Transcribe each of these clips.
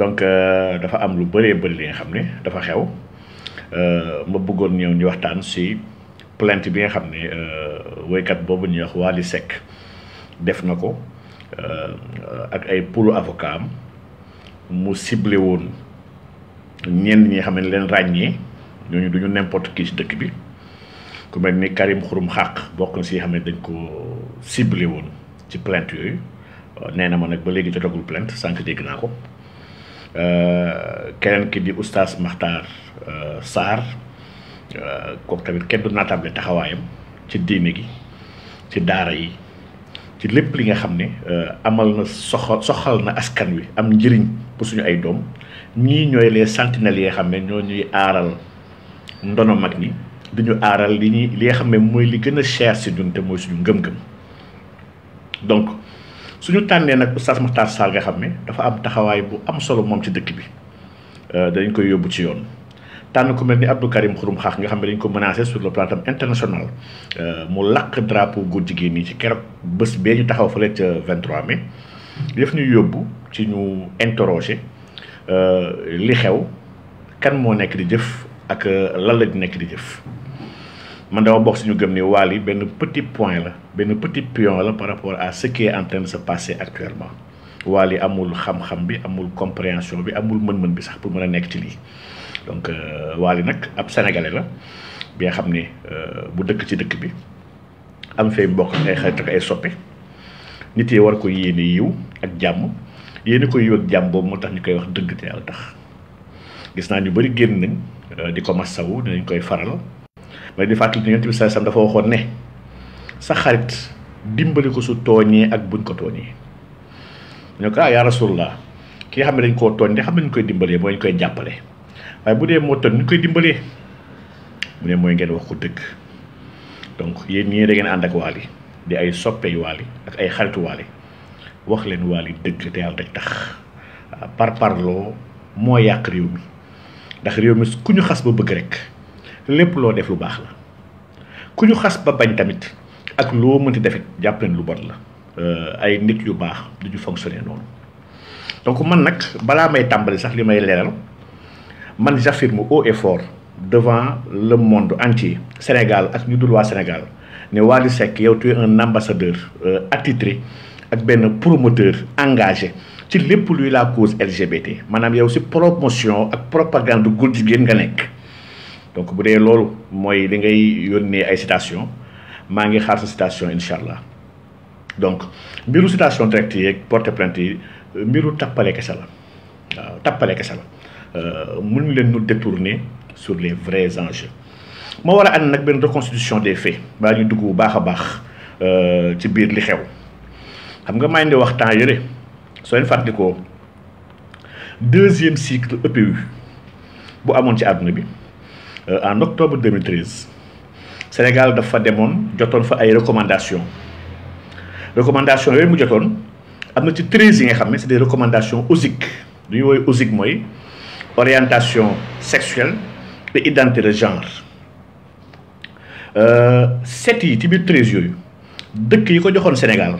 donc dafa am lu bëree bëri li nga xam ne dafa xew ma bëggoon ñëw ñu waxtaan si plainte bi nga xam ne woykat boobu ñuy wax Wally Seck def na ko ak ay pulu avocat am mu ciblé woon ñenn ñi nga xam ne leen ràññee ñooñu duñu n'importe qui ci dëkk bi ku mel ni Karim Xurum Xaq bokk na si xam ne dañ ko ciblé woon ci plainte yooyu nee na ma nag ba léegi jotagul plainte sànq dégg naa ko keneen ki di oustaz Makhtar Sarr kooku tamit kenn du naatable taxawaayam ci diine gi ci daara yi ci lépp li nga xam ne amal na soxal na askan wi am njëriñ pour suñu ay doom ñii ñooy les sentinelles yi nga xam ne ñoo ñuy aaral ndono mag ñi di ñu aaral li nga xam ne mooy li gën a cher si ñun te mooy suñu ngëm-ngëm donc suñu tànnee nag oustaz Makhtar Sarr nga xam ne dafa am taxawaay bu am solo moom ci dëkk bi dañ koy yóbbu ci yoon tànn ku mel ni Abdou Karim Xurum Xaq nga xam ne dañ ko menacé sur le plan international mu laq drapeau góor jigéen ñi ci keroog bés bee ñu taxaw fële ca 23 mai def ñu yóbbu ci ñu interroger li xew kan moo nekk di jëf ak lan la di nekk di jëf man dama bokk si ñu gëm ni Wally benn petit point la benn petit pion la par rapport à ce qui est en train de se passer actuellement Wally amul xam-xam bi amul compréhension bi amul mën-mën bi sax pour mën a nekk ci lii donc Wally nag ab sénégalais la bi nga xam ne bu dëkk ci dëkk bi am fay mbokk ay xarit ak ay soppe nit yi war ko yéene yiw ak jàmm yéene ko yiw ak jàmm boobu moo tax ñu koy wax dëgg te yàlla tax gis naa ñu bëri génn nañ di ko massawu dinañ koy faral mais di fàttali Yonent bi sallallahu alayhi wasallam dafa waxoon ne sa xarit dimbali ko su tooñee ak buñ ko tooñee ñu ko yaa Rasulullah ki nga xam ne dañ koo tooñ de xam ne ñu koy dimbalee mooy ñu koy jàppale waaye bu dee moo tooñ ñu koy dimbalee mu ne mooy ngeen wax ko dëgg donc yéen ñii da ngeen ànd ak Wally di ay soppey Wally ak ay xaritu Wally wax leen Wally dëgg te yàlla rek tax par parloo moo yàq réew mi ndax réew mi ku ñu xas ba bëgg rek lépp loo def lu baax la ku ñu xas ba bañ tamit ak loo mënti defit jàpp leen lu bon la ay nit yu baax du ñu fonctionner noonu donc man nag balaa may tàmbali sax li may leeral man j'affirme haut et fort devant le monde entier Sénégal ak ñu dul waa Sénégal ne Wally Seck yow tu es un ambassadeur attitré ak benn promoteur engagé ci lépp luy la cause LGBT maanaam yow si promotion ak propagande góor jigéen nga nekk donc bu dee loolu mooy li ngay yónnee ay citation maa ngi xaar sa citation incha allah donc mbiru citation directe yi ak porte plainte yi mbiru tappale kese la waaw tappale kese la mënuñu leen ñu détourner sur les vrais enjeux moo war a ànd nag benn reconstitution des faits balaa ñu dugg bu baax a baax ci biir li xew xam nga maa ngi wax temps yële soo leen fàttalikoo deuxième cycle EPU bu amoon ci àdduna bi en octobre 2013 Sénégal dafa demoon jotoon fa ay recommandations yooyu mu jotoon am na ci 13 yi nga xam ne c'est des recommandations OSIC lu ñuy woowee OSIC mooy orientation sexuelle et identité de genre 7 yi ci biir 13 yooyu dëkk yi ko joxoon Sénégal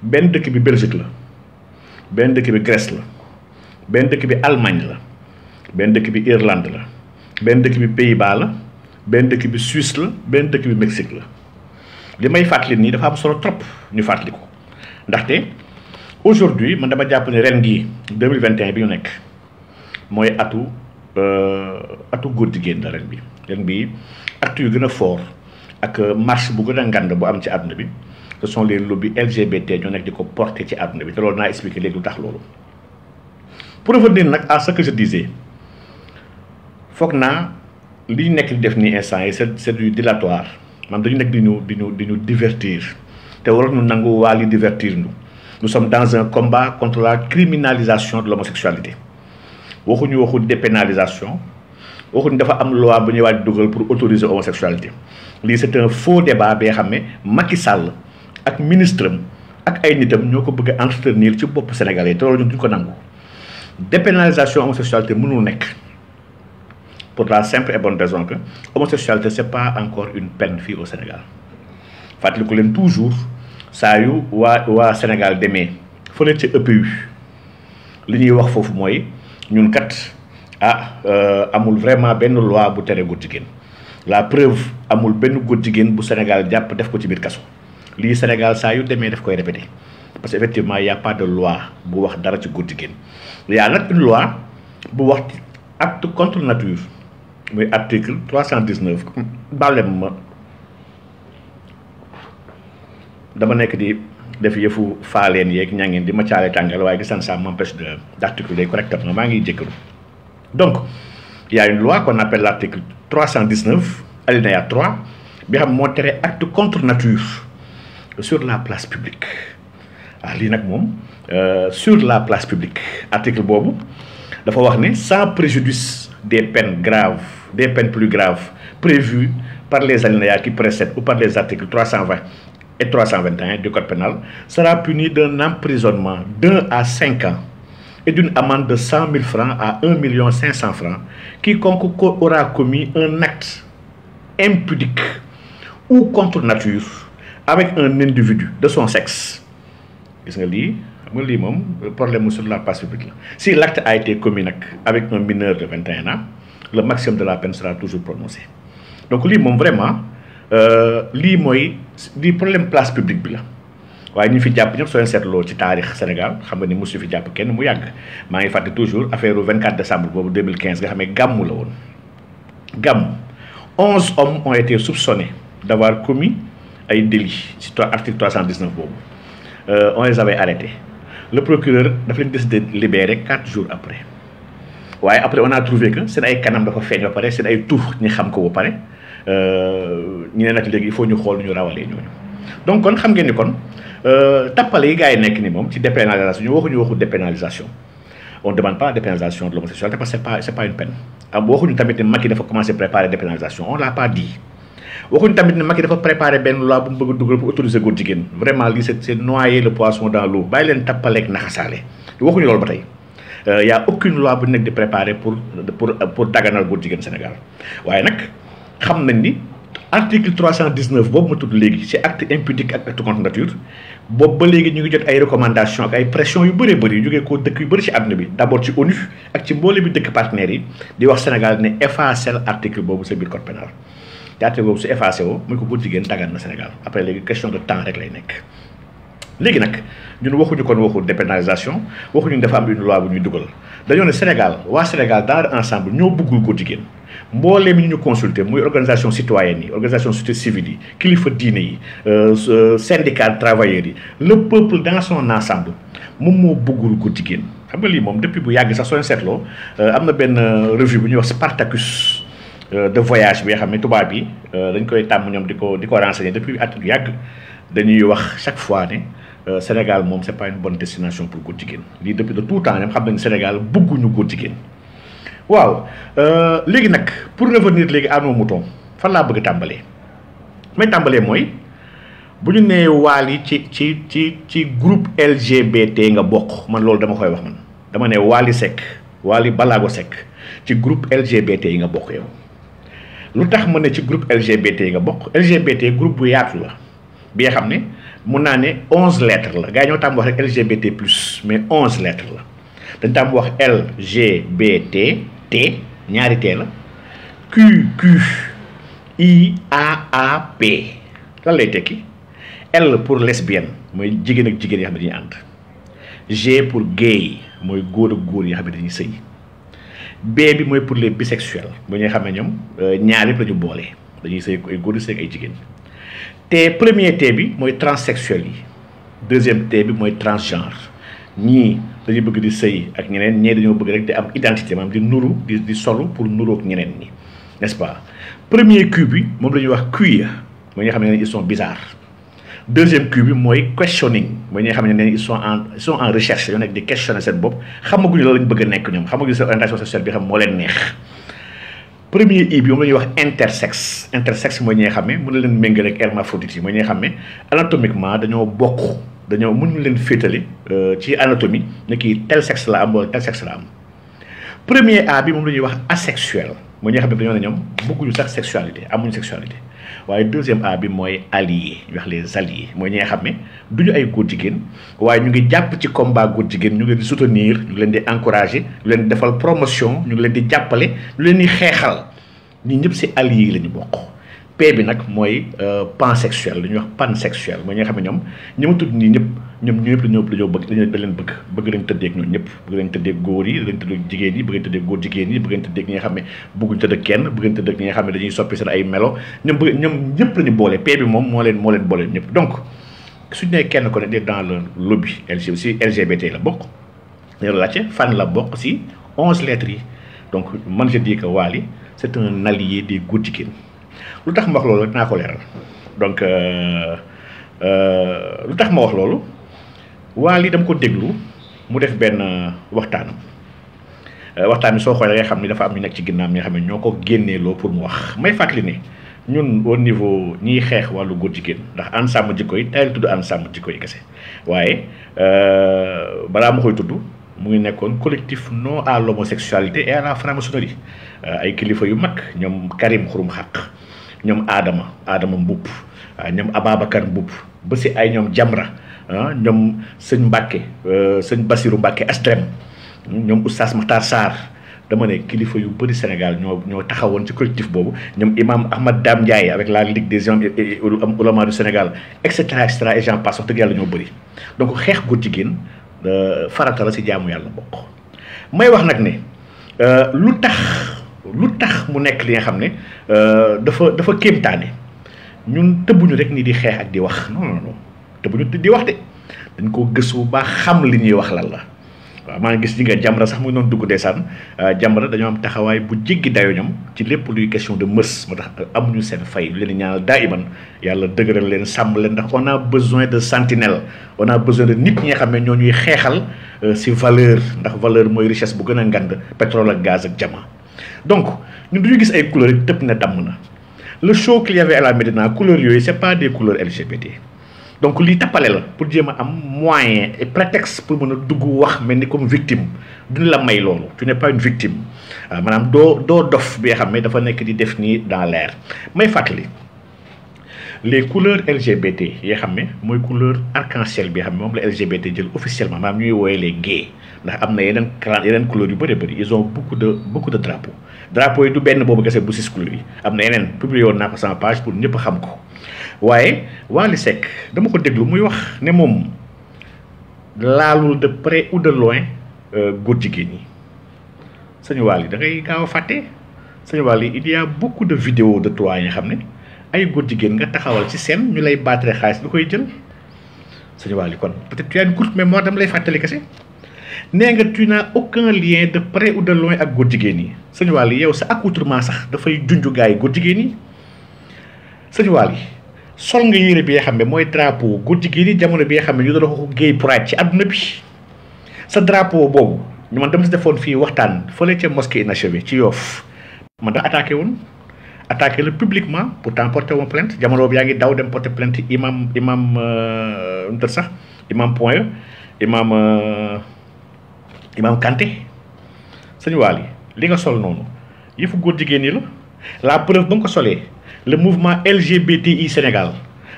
benn dëkk bi Belgique la benn dëkk bi Grèce la benn dëkk bi Allemagne la benn dëkk bi Irlande la benn dëkk bi Pays-Bas la benn dëkk bi Suisse la benn dëkk bi Mexique la li may fàttali nii dafa am solo trop ñu fàttali ko ndaxte aujourd'hui man dama jàpp ne ren gii 2021 bi ñu nekk mooy atu góor jigéen la ren bi acte yu gën a fort ak marche bu gën a ngand bu am ci àdduna bi ce sont les lobbies LGBT ñoo nekk di ko porter ci àdduna bi te loolu naa expliquer léegi lu tax loolu pour revenir nag à ce que je disais foog naa li ñu nekk di def nii instant yi c'est du dilatoire maanaam dañu nekk di ñu divertir te waroon ñu nangu Wally divertir nous sommes dans un combat contre la criminalisation de l'homosexualité waxuñu waxu dépénalisation waxuñu dafa am loi bu ñuy waaj dugal pour autoriser homosexualité lii c'est un faux débat bi nga xam ne Macky Sall ak ministre am ak ay nitam ñoo ko bëgg a entretenir ci bopp sénégalais te loolu ñun duñ ko nangu dépénalisation homosexualité mënul nekk pour la simple et bonne raison que homosexualité c'est pas encore une peine fii au Sénégal fàttaliku leen toujours saa yu waa Sénégal demee fële ca EPU li ñuy wax foofu mooy ñun kat amul vraiment benn loi bu tere góor jigéen. La preuve amul benn góor jigéen bu Sénégal jàpp def ko ci biir kaso lii Sénégal saa yu demee daf koy répété parce que effectivement y a pas de loi bu wax dara ci góor jigéen. Y a nag une loi bu wax acte contre nature muy article 319 bàllem ma dama nekk di def yëfu faaleen yeeg ñangeen di ma caale tàngal waaye gis ça m'empêche d'articuler correctement maa ngi jégalu. Donc il y a une loi qu'on appelle l'article 319 alinéa 3 bi xam moo tere acte contre nature sur la place publique lii nag moom sur la place publique article boobu dafa wax ne sans préjudice des peines graves des peines plus graves prévues par les alinéas qui précèdent ou par les articles 320 et 321 du code pénal sera puni d'un emprisonnement d'1 à 5 ans et d'une amende de 100 000 francs à 1 500 000 francs quiconque aura commis un acte impudique ou contre nature avec un individu de son sexe. Gis nga lii xam nga lii moom problème sur la place publique la si l'acte a été commis nag avec un mineur de 21 ans le maximum de la peine sera toujours prononcé. Donc lii moom vraiment lii mooy di problème place publique bi la waaye ñu fi jàpp ñëpp soo leen seetloo ci taarix Sénégal xam nga ni mosu fi jàpp kenn mu yàgg maa ngi fàtte toujours affaire 24 décembre boobu 2015 nga xam ne gàmmu la woon gàmmu 11 hommes ont été soupçonnés d'avoir commis ay délits ci article 319 boobu on les avait arrêtés le procureur dafa leen décidé de libérer 4 jours après waaye après on a trouvé que seen ay kanam dafa feeñ ba pare seen ay tur ñi xam ko ba pare ñu ne nag léegi il faut ñu xool ñu rawalee ñooñu donc kon xam ngeen ni kon tappale yi gars yi nekk ni moom ci dépénalisation ñu waxuñu waxu dépénalisation on ne demande pas la dépénalisation de l'homosexualité parce que c'est pas une peine waxuñu tamit ne Macky dafa commencer préparer dépénalisation on l'a pas dit waxuñu tamit ne Macky dafa préparer benn loi bu mu bëgg a dugal pour autoriser góor jigéen vraiment lii c'est noyer le poisson dans l'eau bàyyi leen tappaleeg naxasaale waxuñu loolu ba tey y a aucune loi bu nekk di préparer pour daganal góor jigéen Sénégal waaye nag xam nañ ni article 319 boobu ma tudd léegi ci acte impudique ak acte contre nature boobu ba léegi ñu ngi jot ay recommandations ak ay pressions yu bëree bëri yu jógee ko dëkk yu bëri ci àdduna bi d'abord ci ONU ak ci mboole bi dëkk partenaires yi di wax Sénégal ne effacer article boobu sa biir code pénal te article boobu su effacé woo muy ko góor jigéen dagan na Sénégal après léegi question de temps rek lay nekk. léegi nag ñun waxuñu kon waxu dépénalisation waxuñu dafa am une loi bu ñuy dugal dañoo ne Sénégal waa Sénégal dans ensemble ñoo bëggul góor jigéen mbooleem ñu consulter muy organisation citoyenne yi organisation société civile yi kilifa diine yi syndicat de travailleurs yi le peuple dans son ensemble moom moo bëggul góor jigéen xam nga lii moom depuis bu yàgg sax soo seetloo am na benn revue bu ñuy wax Spartacus de voyage bi nga xam ne tubaab bi dañ koy tàmm ñoom di ko renseigner depuis at yu yàgg dañuy wax chaque fois ne Sénégal moom c'est pas une bonne destination pour góor jigéen lii depuis de tout temps ñoom xam nañu Sénégal bëgguñu góor jigéen waaw léegi nag pour revenir léegi à nos moutons fan laa bëgg a tàmbalee may tàmbalee mooy bu ñu nee Wally ci groupe LGBT nga bokk man loolu dama koy wax man dama ne Wally Seck Wally Ballago Seck ci groupe LGBT yi nga bokk yow lu tax ma ne ci groupe LGBT yi nga bokk LGBT groupe bu yaatu la bi nga xam ne mun naa ne 11 lettres la gars yi ñoo tàmm wax rek LGBT plus mais 11 lettres la dañ tàmm wax LGBT T ñaari T la QQ IAAP lan lay tekki L pour lesbienne mooy jigéen ak jigéen yoo xam ne dañuy ànd G pour gay mooy góor ak góor yoo xam ne dañuy sëy B bi mooy pour les bisexuels mooy ñi nga xam ne ñoom ñaar yëpp la ñu boole dañuy sëy ay góor di sëy ay jigéen te premier T bi mooy transsexuel yi deuxième T bi mooy transgenre ñii dañuy bëgg di sëy ak ñeneen ñee dañoo bëgg rek di am identité maanaam di nuru di solu pour nuroog ñeneen ñi n'est-ce pas premier Q bi moom la ñuy wax queer mooy ñi nga xam ne ils sont bizarres deuxième Q bi mooy questioning mooy ñi nga xam ne ils sont en recherche yoo nekk di questionner seen bopp xamaguñu loolu lañu bëgg a nekk ñoom xamaguñu seen orientation sexuelle bi xam moo leen neex premier I bi moom la ñuy wax intersexe mooy ñi nga xam ne mën na leen méngale ak hermaphrodite yi mooy ñi nga xam ne anatomiquement dañoo bokk dañoo mënuñu leen féetale ci anatomie ne kii tel sexe la am wala tel sexe la am premier A bi moom la ñuy wax asexuel mooy ñi nga xam ne dañoo ne ñoom bëgguñu sax sexualité amuñu sexualité waaye deuxième A bi mooy alliés ñu wax les alliés mooy ñi nga xam ne duñu ay góor jigéen waaye ñu ngi jàpp ci combat góor jigéen ñu ngi leen di soutenir ñu leen di encourager ñu leen di defal promotion ñu ngi leen di jàppale ñu leen di xeexal ñi ñëpp si alliés yi la ñu bokk. P bi nag mooy pansexuel li ñuy wax pansexuel mooy ñi nga xam ne ñoom ñi ma tudd nii ñëpp ñoom ñëpp dañoo bëgg da leen bëgg lañ tëddeeg ñoom ñëpp bëgg lañ tëddeeg góor yi lañ tëddeeg jigéen yi bëgg lañ tëddeeg góor jigéen yi bëgg lañ tëddeeg ñi nga xam ne bëgguñ tëdd kenn bëgg lañ tëddeeg ñi nga xam ne dañuy soppi seen ay melo ñoom ñëpp lañu boole P bi moom moo leen boole ñëpp donc suñu nee kenn ko ne dans le lobby LGBT la bokk yow laajte fan la bokk si 11 lettres yi donc man je dis que Wally c'est un allié des góor jigéen lu tax ma wax loolu dinaa ko leeral donc lu tax ma wax loolu Wally dama ko déglu mu def benn waxtaan bi soo xoolee da ngay xam ni dafa am ñu nekk ci ginnaaw ñi nga xam ne ñoo ko génneeloo pour mu wax may fàttali ne ñun au niveau ñiy xeex wàllu góor jigéen ndax ànd sàmm jikko yi tayal tudd ànd sàmm jikko yi kese waaye balaa ma koy tudd mu ngi nekkoon collectif non à l'homosexualité et à la franc-maçonnerie ay kilifa yu mag ñoom Karim Xurum Xaq ñoom Adama Mboup ñoom Ababacar Mboup ba si ay ñoom Jamra ñoom sëñ Mbacke sëñ Bassirou Mbacke Astrem ñoom Oustaz Makhtar Sarr dama ne kilifa yu bëri Sénégal ñoo taxawoon ci collectif boobu ñoom imam Ahmad Dame Ndiaye avec la Ligue des imams et oulémas du Sénégal et cetera et j'en passe wax dëgg yàlla ñoo bëri donc xeex góor jigéen farata la si jaamu yàlla bokk may wax nag ne lu tax mu nekk li nga xam ne dafa kéemtaane ñun tëbbuñu rek ni di xeex ak di wax non tëbbuñu di wax de dañ ko gëstu bu baax xam li ñuy wax lan la waaw maa ngi gis ñi nga Jamra sax mu ngi doon dugg ndeysaan Jamra dañoo am taxawaay bu jéggi dayo ñoom ci lépp luy question de mës moo tax amuñu seen fay lu leen ñaanal daa iman yàlla dëgëral leen sàmm leen ndax on a besoin de sentinelle on a besoin de nit ñi nga xam ne ñoo ñuy xeexal si valeur ndax valeur mooy richesse bu gën a ngand pétrole ak gaz ak diamant donc ñun duñu gis ay couleurs yi tëb na damm na le show qu'il y avait à la Médina couleurs yooyu c'est pas des couleurs LGBT donc lii tappale la pour jéem a am moyen et prétexte pour mën a dugg wax mel ni comme victime duñ la may loolu tu n'es pas une victime waaw maanaam doo dof bi nga xam ne dafa nekk di def nii dans l'air may fàttali les couleurs LGBT yi nga xam ne mooy couleur arc-en-ciel bi nga xam ne moom la LGBT jël officiellement maanaam ñuy woowee les gays ndax am na yeneen couleurs yu bëri ils ont beaucoup de drapeaux yi du benn boobu kese bu 6 couleurs yi am na yeneen publié woon naa ko sama page pour ñëpp xam ko waaye Wally Seck dama ko déglu muy wax ne moom laalul de près ou de loin góor jigéen ñi sëñ Wally da ngay gaaw a fàtte sëñ Wally il y a beaucoup de vidéos de toi yi nga xam ne ay góor jigéen nga taxawal ci scène ñu lay battre xaalis du koy jël sëñ Wally kon peut-être tu as une courte mémoire dama lay fàttali kese nee nga tu n'as aucun lien de près ou de loin ak góor jigéen yi sëñ Wally yow sa accoutrement sax dafay junju gars yi góor jigéen yi sëñ Wally sol nga yére bi nga xam ne mooy drapeau góor jigéen yi jamono bi nga xam ne ñu doon ko gay pride ci àdduna bi sa drapeau boobu ñu man dama si defoon fii waxtaan fële ca mosquée inachevée ci Yoff man da attaqué le publiquement pourtant porté woon plainte jamono bi yaa ngi daw dem porté plainte imam sax imam point imam Kanté sëñ Wally li nga sol noonu yëfu góor jigéen yi la preuve ba nga ko solee le mouvement LGBTI Sénégal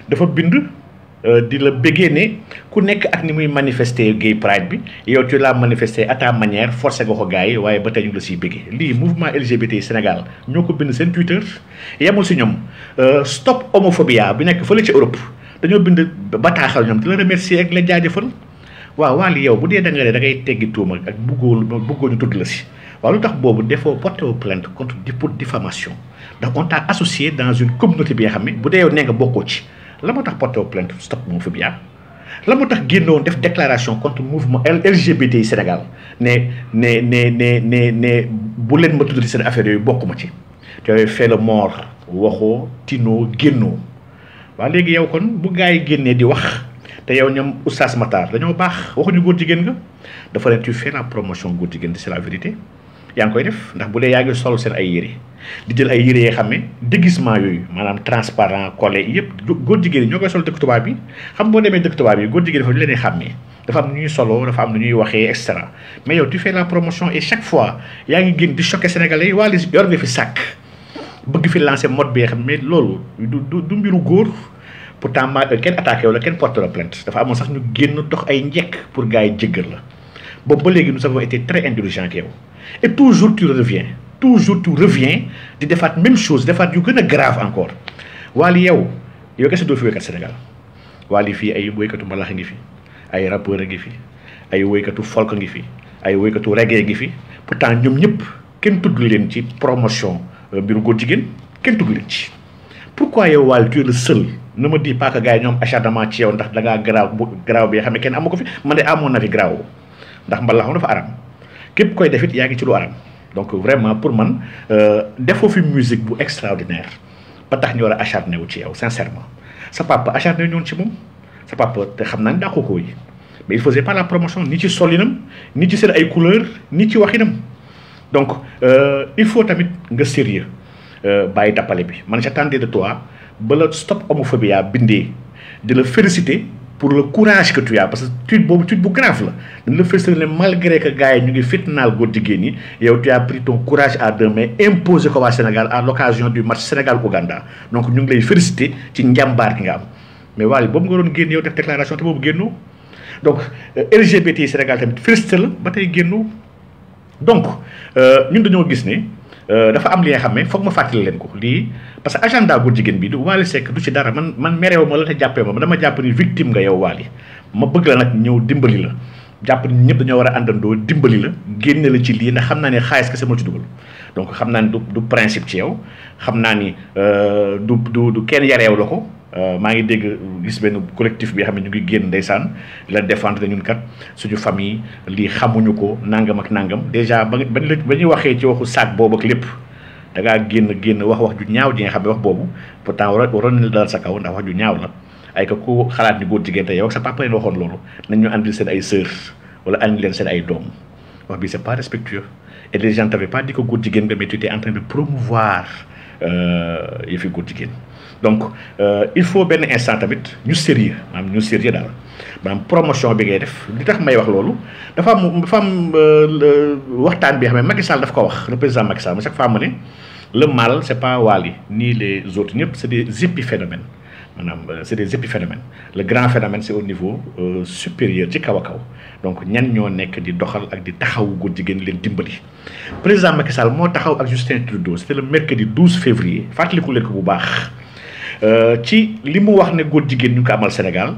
dafa bind di la bëggee ne ku nekk ak ni muy manifester gay pride bi yow tu l'as manifester à ta manière forcé nga ko gars yi waaye ba tey ñu la siy bëggee lii mouvement LGBTI Sénégal ñoo ko bind seen Twitter yemul si ñoom stop homophobia bi nekk fële ci Europe dañoo bind bataaxal ñoom di la remercier ak la jaajëfal waaw Wally yow bu dee da ngay teggi tuuma ak bëggoo ñu tudd la si waaw lu tax boobu defoo porté plainte contre pour diffamation ndax on t'a associé dans une communauté bi nga xam ne bu dee yow nee nga bokkoo ci la moo tax porté plainte stop homophobia la moo tax génnoon def déclaration contre mouvement LGBT yi Sénégal ne bu leen ma tuddati seen affaire yooyu bokkuma ci tu avais fait le mort waxoo tinoo génnoo waaw léegi yow kon bu gars yi génnee di wax te yow ñoom Oustaz Matar dañoo baax waxuñu góor jigéen nga dafa ne tu fais la promotion góor jigéen c'est la vérité yaa ngi koy def ndax bu dee yaa ngi sol seen ay yére di jël ay yére yoo xam ne déguisement yooyu maanaam transparent collé yëpp góor jigéen ñi ñoo koy sol dëkk tubaab bi xam boo demee dëkk tubaab yi góor jigéen dafa leen xàmmee dafa am nu ñuy solo dafa am nu ñuy waxee et cetera mais yow tu fais la promotion et chaque fois yaa ngi génn di choquer sénégalais yi waa li yor nga fi sàkk bëgg fi lancer mode bi xam mais loolu du mbiru góor pourtant ma kenn attaqué wala kenn porte la plainte dafa amoon sax ñu génn dox ay njekk pour gars yi jéggal la boobu ba léegi nous avons été très indulgents ak yow et toujours tu reviens di defaat même chose defaat yu gën a grave encore Wally yow kese doo fi wéykat Sénégal Wally fii ay woykatu mbalax ngi fi ay rappeur a ngi fi ay woykatu folk ngi fi ay woykatu reggae ngi fi pourtant ñoom ñëpp kenn tudd leen ci promotion mbiru góor jigéen kenn tudd leen ci pourquoi yow Wally tu es le seul ne me dis pas que gars yi ñoom acharnement ci yow ndax da ngaa garaaw bi nga xam ne kenn amu ko fi man de amoon na fi garaaw ndax mbalax dafa aram képp koy defit yaa ngi ci lu aram donc vraiment pour man defoo fi musique bu extraordinaire ba tax ñu war a acharné wu ci yow sincèrement sa papa acharné ñoon ci moom sa papa te xam naa ne daa ko yi mais il faisait pas la promotion ni ci solinam ni ci seen ay couleur ni ci waxinam donc il faut tamit nga sérieux bàyyi tappale bi man j'attendais de toi ba la stop homophobie bindee di la féliciter pour le courage que tu as parce que tweet boobu tweet bu grave la dañ la féliciter malgré que gars yi ñu ngi fitnaal góor jigéen ñi yow tu as pris ton courage à deux mains imposé ko waa Sénégal à l'occasion du match Sénégal-Ouganda donc ñu ngi lay féliciter ci njàmbaar gi nga am mais Wally boobu nga doon génn yow def déclaration te boobu génnoo donc LGBT Sénégal tamit félicité la ba tey génnoo donc ñun dañoo gis ne dafa am li nga xam ne foog ma fàttali leen ko lii parce que agenda góor jigéen bi du Wally Seck du ci dara man mereew ma la te jàppee ma dama jàpp ni victime nga yow Wally ma bëgg la nag ñëw dimbali la jàpp ni ñëpp dañoo war a àndandoo dimbali la génne la ci lii ndax xam naa ne xaalis kese moo ci dugal donc xam naa ni du principe ci yow xam naa ni du kenn yareew la ko maa ngi dégg gis benn collectif bi xam ne ñu ngi génn ndeysaan la défendre ñun kat suñu famille lii xamuñu ko nangam ak nangam déjà ba ñuy waxee ci waxu sac boobu ak lépp da ngaa génn wax ju ñaaw ji nga xam ne wax boobu pourtant waroon nañu dal sa kaw ndax wax ju ñaaw la ay ka ku xalaat ni góor jigéen te yow ak sa papa leen waxoon loolu nañ ñu andil seen ay sœur wala andil leen seen ay doom wax bi c'est pas respectueux et les gens t'avaient pas dit que góor jigéen nga mais tu étais en train de promouvoir yëfi góor jigéen donc il faut benn instant tamit ñu sérieux daal maanaam promotion bi ngay def li tax may wax loolu dafa am waxtaan bi xam ne Macky Sall daf ko wax le président Macky Sall chaque fois mu ne le mal c'est pas Wally ni les autres ñëpp c'est des épiphénomènes maanaam c'est des épiphénomènes le grand phénomène c'est au niveau supérieur ci kaw a kaw donc ñan ñoo nekk di doxal ak di taxawu góor jigéen leen dimbali président Macky Sall moo taxaw ak Justin Trudeau c'était le mercredi 12 février fàttaliku leen ko bu baax ci li mu wax ne góor jigéen ñu ko amal Sénégal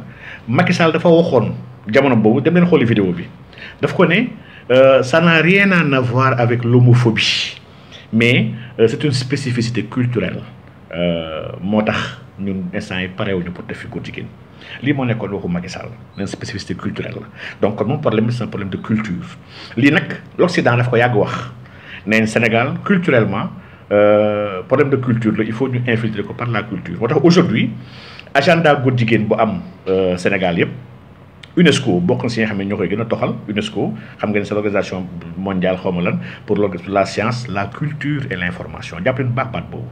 Macky Sall dafa waxoon jamono boobu dem leen xooli vidéo bi daf ko ne ça n'a rien à voir avec l'homophobie mais c'est une spécificité culturelle moo tax ñun instant yi parewuñu pour def fi góor jigéen lii moo nekkoon waxu Macky Sall leen spécificité culturelle la donc kon moom problème bi c'est un problème de culture lii nag l'Occident daf ko yàgg wax neen Sénégal culturellement problème de culture la il faut ñu infiltrer ko par la culture moo tax aujourd'hui agenda góor jigéen bu am Sénégal yëpp UNESCO bokk na si nga xam ne ñoo koy gën a toxal UNESCO xam ngeen c'est l'organisation mondiale xawma lan pour la science la culture et l'information jàpp leen baax baat boobu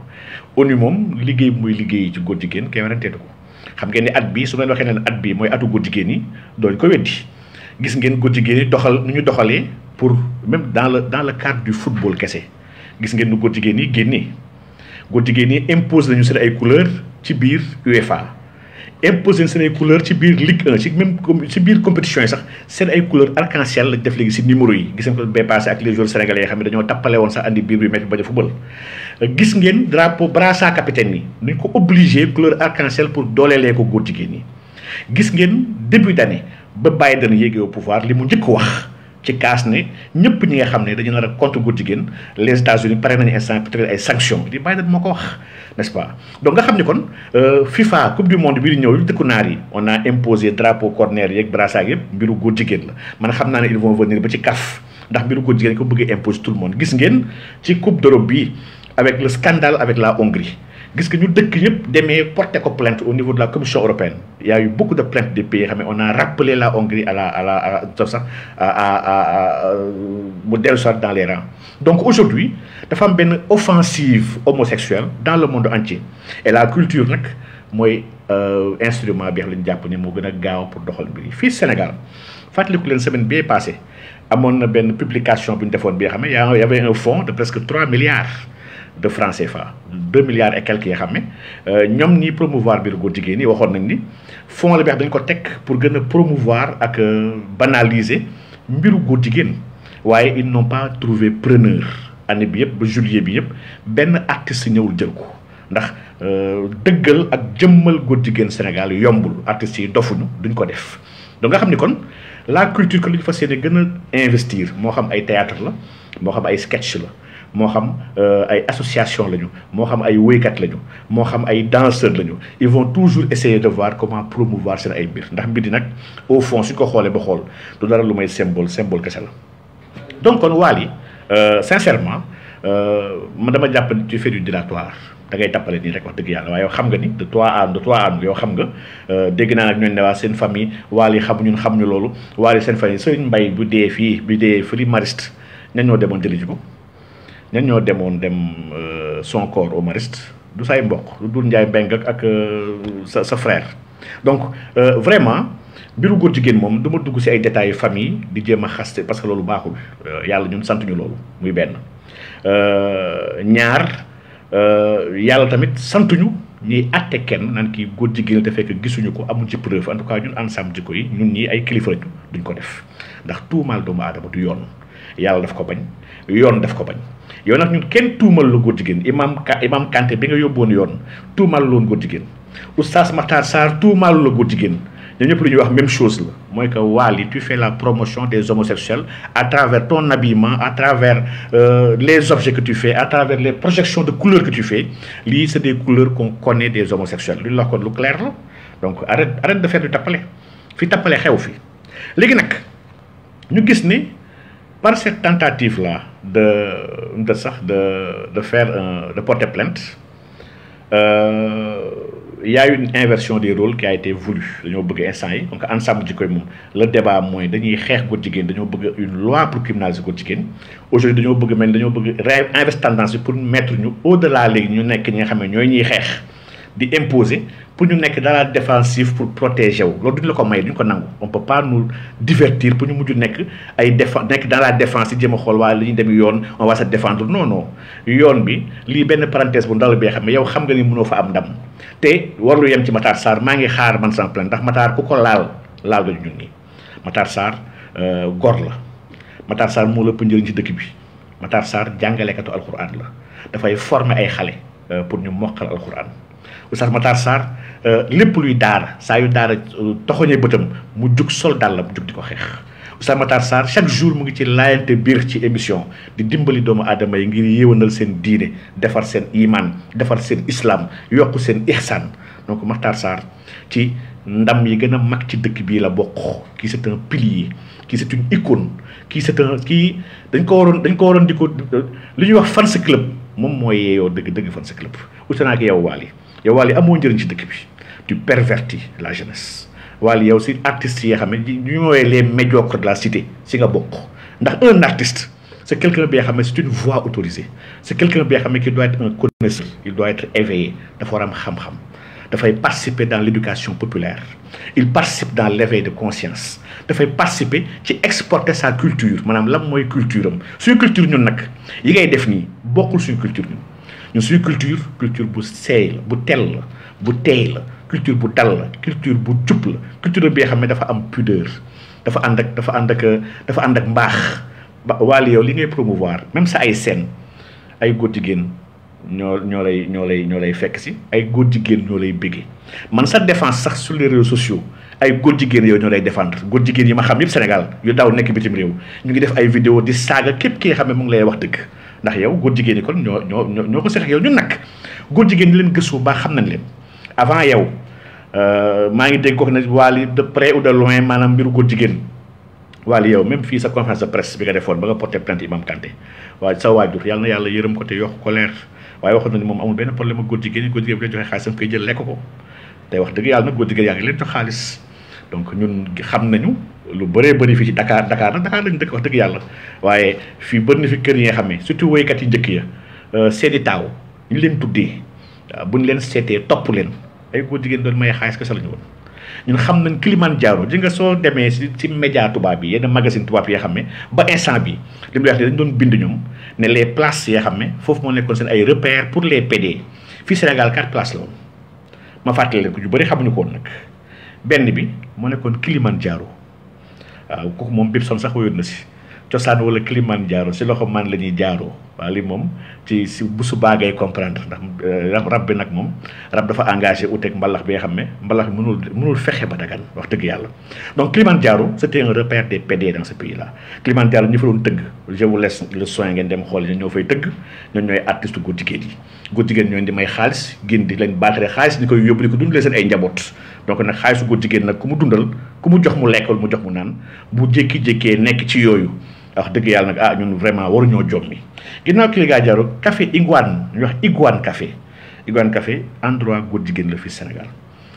ONU moom liggéey muy liggéey ci góor jigéen kay waranteetu ko xam ngeen ni at bii su ma leen waxee ne at bii mooy atu góor jigéen yi doon ko weddi gis ngeen góor jigéen yi doxal nu ñu doxalee pour même dans le cadre du football kese gis ngeen nu góor jigéen yi génnee góor jigéen yi impose nañu seen ay couleurs ci biir UEFA imposé seen ay couleurs ci biir Ligue 1 ci biir compétition yi sax seen ay couleurs arc-en-ciel lañ def léegi si numéro yi gis ngeen ko bay passé ak les joueurs sénégalais yi xam ne dañoo tappale woon sax andi biir bi métti bañ a football gis ngeen drapeau brassard capitaine yi nuñ ko obligé couleur arc-en-ciel pour dooleelee ko góor jigéen yi gis ngeen début d'année ba Biden yéegee au pouvoir li mu njëkk wax ci kaas ne ñëpp ñi nga xam ne dañu nar a contre góor jigéen les États-Unis pare nañu instant peut-être ay sanctions di Biden moo ko wax n'est-ce pas donc nga xam ne kon FIFA coupe du monde bii di ñëw dëkku naar yi on a imposé drapeau corner yeeg brassard yëpp mbiru góor jigéen la man xam naa ne ils vont venir ba ci CAF ndax mbiru góor jigéen ko bëggee imposer tout le monde gis ngeen ci coupe d'Europe bi avec le scandale avec la Hongrie gis que ñu dëkk ñëpp demee porter ko plainte au niveau de la Commission européenne. Il y a eu beaucoup de plaintes des pays, mais on a rappelé la Hongrie mu dellu soit dans les rangs. Donc aujourd'hui dafa am benn offensive homosexuelle dans le monde entier et la culture nag mooy instrument bi xam lañu jàpp ne moo gën a gaaw pour doxal mbir yi fii Sénégal fàttaliku leen semaine bii passée amoon na benn publication bu ñu defoon bi nga xam ne y avait un fonds de presque 3 milliards de francs CFA 2 milliards et quelques yoo xam ne ñoom ñi promouvoir biir góor jigéen ñi waxoon nañ ni fonds la bi xam dañ ko teg pour gën a promouvoir ak banaliser mbiru góor jigéen waaye ils n'ont pas trouvé preneur année bi yëpp ba juillet bi yëpp benn artiste ñëwul jël ko ndax dëggal ak jëmmal góor jigéen Sénégal yombul artistes yi dofuñu duñ ko def donc nga xam ni kon la culture que lu ñu fas yéene gën a investir moo xam ay théâtre la moo xam ay sketch la moo xam ay association lañu moo xam ay woykat lañu moo xam ay danseurs lañu ils vont toujours essayer de voir comment promouvoir seen ay mbir ndax mbir di nag au fond suñ ko xoolee ba xool du dara lu may symbole kese la donc kon Wally sincèrement man dama jàpp ni tu fais du dilatoire da ngay tappale nii rek wax dëgg yàlla waaye yow xam nga ni de toi à yow xam nga dégg naa nag ñooñu ne waa seen famille Wally xamuñu loolu Wally seen famille Serigne Mbaye bu dee fii Mariste ñan ñoo demoon jëli ji ko ñan ñoo demoon dem son corps au Mariste du say mbokk lu dul Ndiaye Mbeng ak sa frère donc vraiment mbiru góor jigéen moom du ma dugg ci ay détails famille di jéem a xaste parce que loolu baaxul yàlla ñun sant ñu loolu muy benn ñaar yàlla tamit santuñu ñuy àtte kenn naan kii góor jigéen te fekk gisuñu ko amul ci preuve en tout cas ñun ensemble jikko yi ñun ñii ay kilifa lañu duñ ko def ndax tuumaal doomu aadama du yoon yàlla daf ko bañ yoon daf ko bañ yow nag ñun kenn tuumal la góor jigéen imam Kanté bi nga yóbboon yoon tuumal loon góor jigéen oustaz Matar Sarr tuumal la góor jigéen ñun ñëpp lu ñuy wax même chose la mooy que Wally tu fais la promotion des homosexuels à travers ton habillement à travers les objets que tu fais à travers les projections de couleurs que tu fais lii c'est des couleurs qu'on connaît des homosexuels lu ñu la ko lu clair la donc arrête de faire du tappale fi tappale xew fi léegi nag ñu gis ni par cette tentative là de faire de porter plainte il y a eu une inversion des rôles qui a été voulue dañoo bëgg instant yi donc ensemble ji koy moom le débat mooy dañuy xeex góor jigéen dañoo bëgg une loi pour criminaliser góor jigéen aujourd'hui dañoo bëgg inverse tendance bi pour mettre ñu au delà léegi ñu nekk ñi nga xam ne ñooy ñuy xeex di imposer pour ñu nekk dans la défensive pour protéger wu loolu duñu la ko may duñu ko nangu on peut pas nous divertir pour ñu mujj nekk ay nekk dans la défense yi jéem a xool waaye li ñuy dem yoon on va se défendre non yoon bi lii benn parenthèse bu ndaw bi xam ne yow xam nga ni mënoo fa am ndam te warlu yem ci Matar Sarr maa ngi xaar man sans plainte ndax Matar ku ko laal nga ñun nii Matar Sarr gor la Matar Sarr moo la ëpp njëriñ ci dëkk bi Matar Sarr jàngalekatu alxuraan la dafay former ay xale pour ñu mokkal alxuraan Oustaz Matar Sarr lépp luy daara saa yu daara toxoñee bëtam mu jug sol dàll la mu jug di ko xeex Oustaz Matar Sarr chaque jour mu ngi ci laayante biir ci émission di dimbali doomu aadama yi ngir yéwanal seen diine defar seen iman defar seen islam yokk seen ihsan donc Matar Sarr ci ndam yi gën a mag ci dëkk bii la bokk kii c'est un pilier kii c'est une icône kii dañ ko waroon di ko li ñuy wax fans club moom mooy yeeyoo dëgg fans club uta naa ko yow Wally amoo njëriñ ci dëkk bi tu pervertis la jeunesse Wally yow si artistes yi nga xam ne ñu ñooy les médiocres de la cité si nga bokk ndax un artiste c'est quelqu'un bi nga xam ne c'est une voix autorisée c'est quelqu'un bi nga xam ne qui doit être un connaisseur il doit être éveillé dafa war am xam-xam dafay participer dans l'éducation populaire il participe dans l'éveil de conscience dafay participer ci exporter sa culture maanaam lan mooy culture am suñu culture ñun nag yi ngay def nii bokkul suñu culture ñun suñu culture bu seey la bu tel la bu teey la culture bu dal la culture bu jub la culture bi nga xam ne dafa am pudeur dafa ànd ak mbaax Wally yow li ngay promouvoir même sa ay scène ay góor jigéen ñoo lay fekk si ay góor jigéen ñoo lay béggee man sa défense sax sur les réseaux sociaux ay góor jigéen yow ñoo lay défendre góor jigéen yi ma xam yëpp Sénégal yu daw nekk bitim réew ñu ngi def ay vidéo di saaga képp ki nga xam ne mu ngi lay wax dëgg ndax yow góor jigéen yi kon ñoo ko seq yow ñun nag góor jigéen ñi leen gëstu bu baax xam nañ leen avant yow maa ngi dégg ko ne Wally de près ou de loin maanaam mbiru góor jigéen Wally yow même fii sa conférence de presse bi nga defoon ba nga porté plainte Imam Kanté waaye sa waajur yàlla na yàlla yërëm ko te yokk ko leer waaye waxoon na ni moom amul benn problème ak góor jigéen bi leen joxe xaalisam koy jël lekk ko tey wax dëgg yàlla nag góor jigéen yaa ngi leen jox xaalis donc ñun xam nañu lu bëree bëri fii ci Dakar nag Dakar lañu dëkk wax dëgg yàlla waaye fii bëri na fi kër yi nga xam ne surtout woykat yi njëkk ya seeni taaw ñu leen tuddee bu ñu leen seetee topp leen ay góor jigéen doon may xaalis kese la ñu woon ñun xam nañ Kilimanjaro ji nga soo demee ci média tubaab yi yenn magazine tubaab yi nga xam ne ba instant bi li mu wax ne dañu doon bind ñoom ne les places yi nga xam ne foofu moo nekkoon seen ay repères pour les PD fii Sénégal 4 places la woon ma fàttali leen ko ñu bëri xamuñu ko woon nag benn bi moo nekkoon Kilimanjaro waaw kooku moom Bibson sax woyoon na si cosaan wala Kilimanjaro si loxo man la ñuy jaaroo waaw li moom ci si bu subaa ngay comprendre ndax rab bi nag moom rab dafa engagé uteeg mbalax bi nga xam ne mbalax bi mënul fexe ba dagan wax dëgg yàlla donc Kilimanjaro c'était un repère des PD dans ce pays là Kilimanjaro ñu fa doon tëgg je vous laisse le soin ngeen dem xool ñoo fay tëgg ñoom ñooy artiste góor jigéen yi góor jigéen ñooy di may xaalis gén di leen baaxee xaalis di koy yóbbu di ko dundalee seen ay njaboot donc nag xaalisu góor jigéen nag ku mu dundal ku mu jox mu lekkal mu jox mu naan bu jékki-jékkee nekk ci yooyu wax dëgg yàlla nag ñun vraiment waruñoo jommi ginnaaw Kilimanjaro café Iguane ñu wax Iguane café endroit góor jigéen la fii Sénégal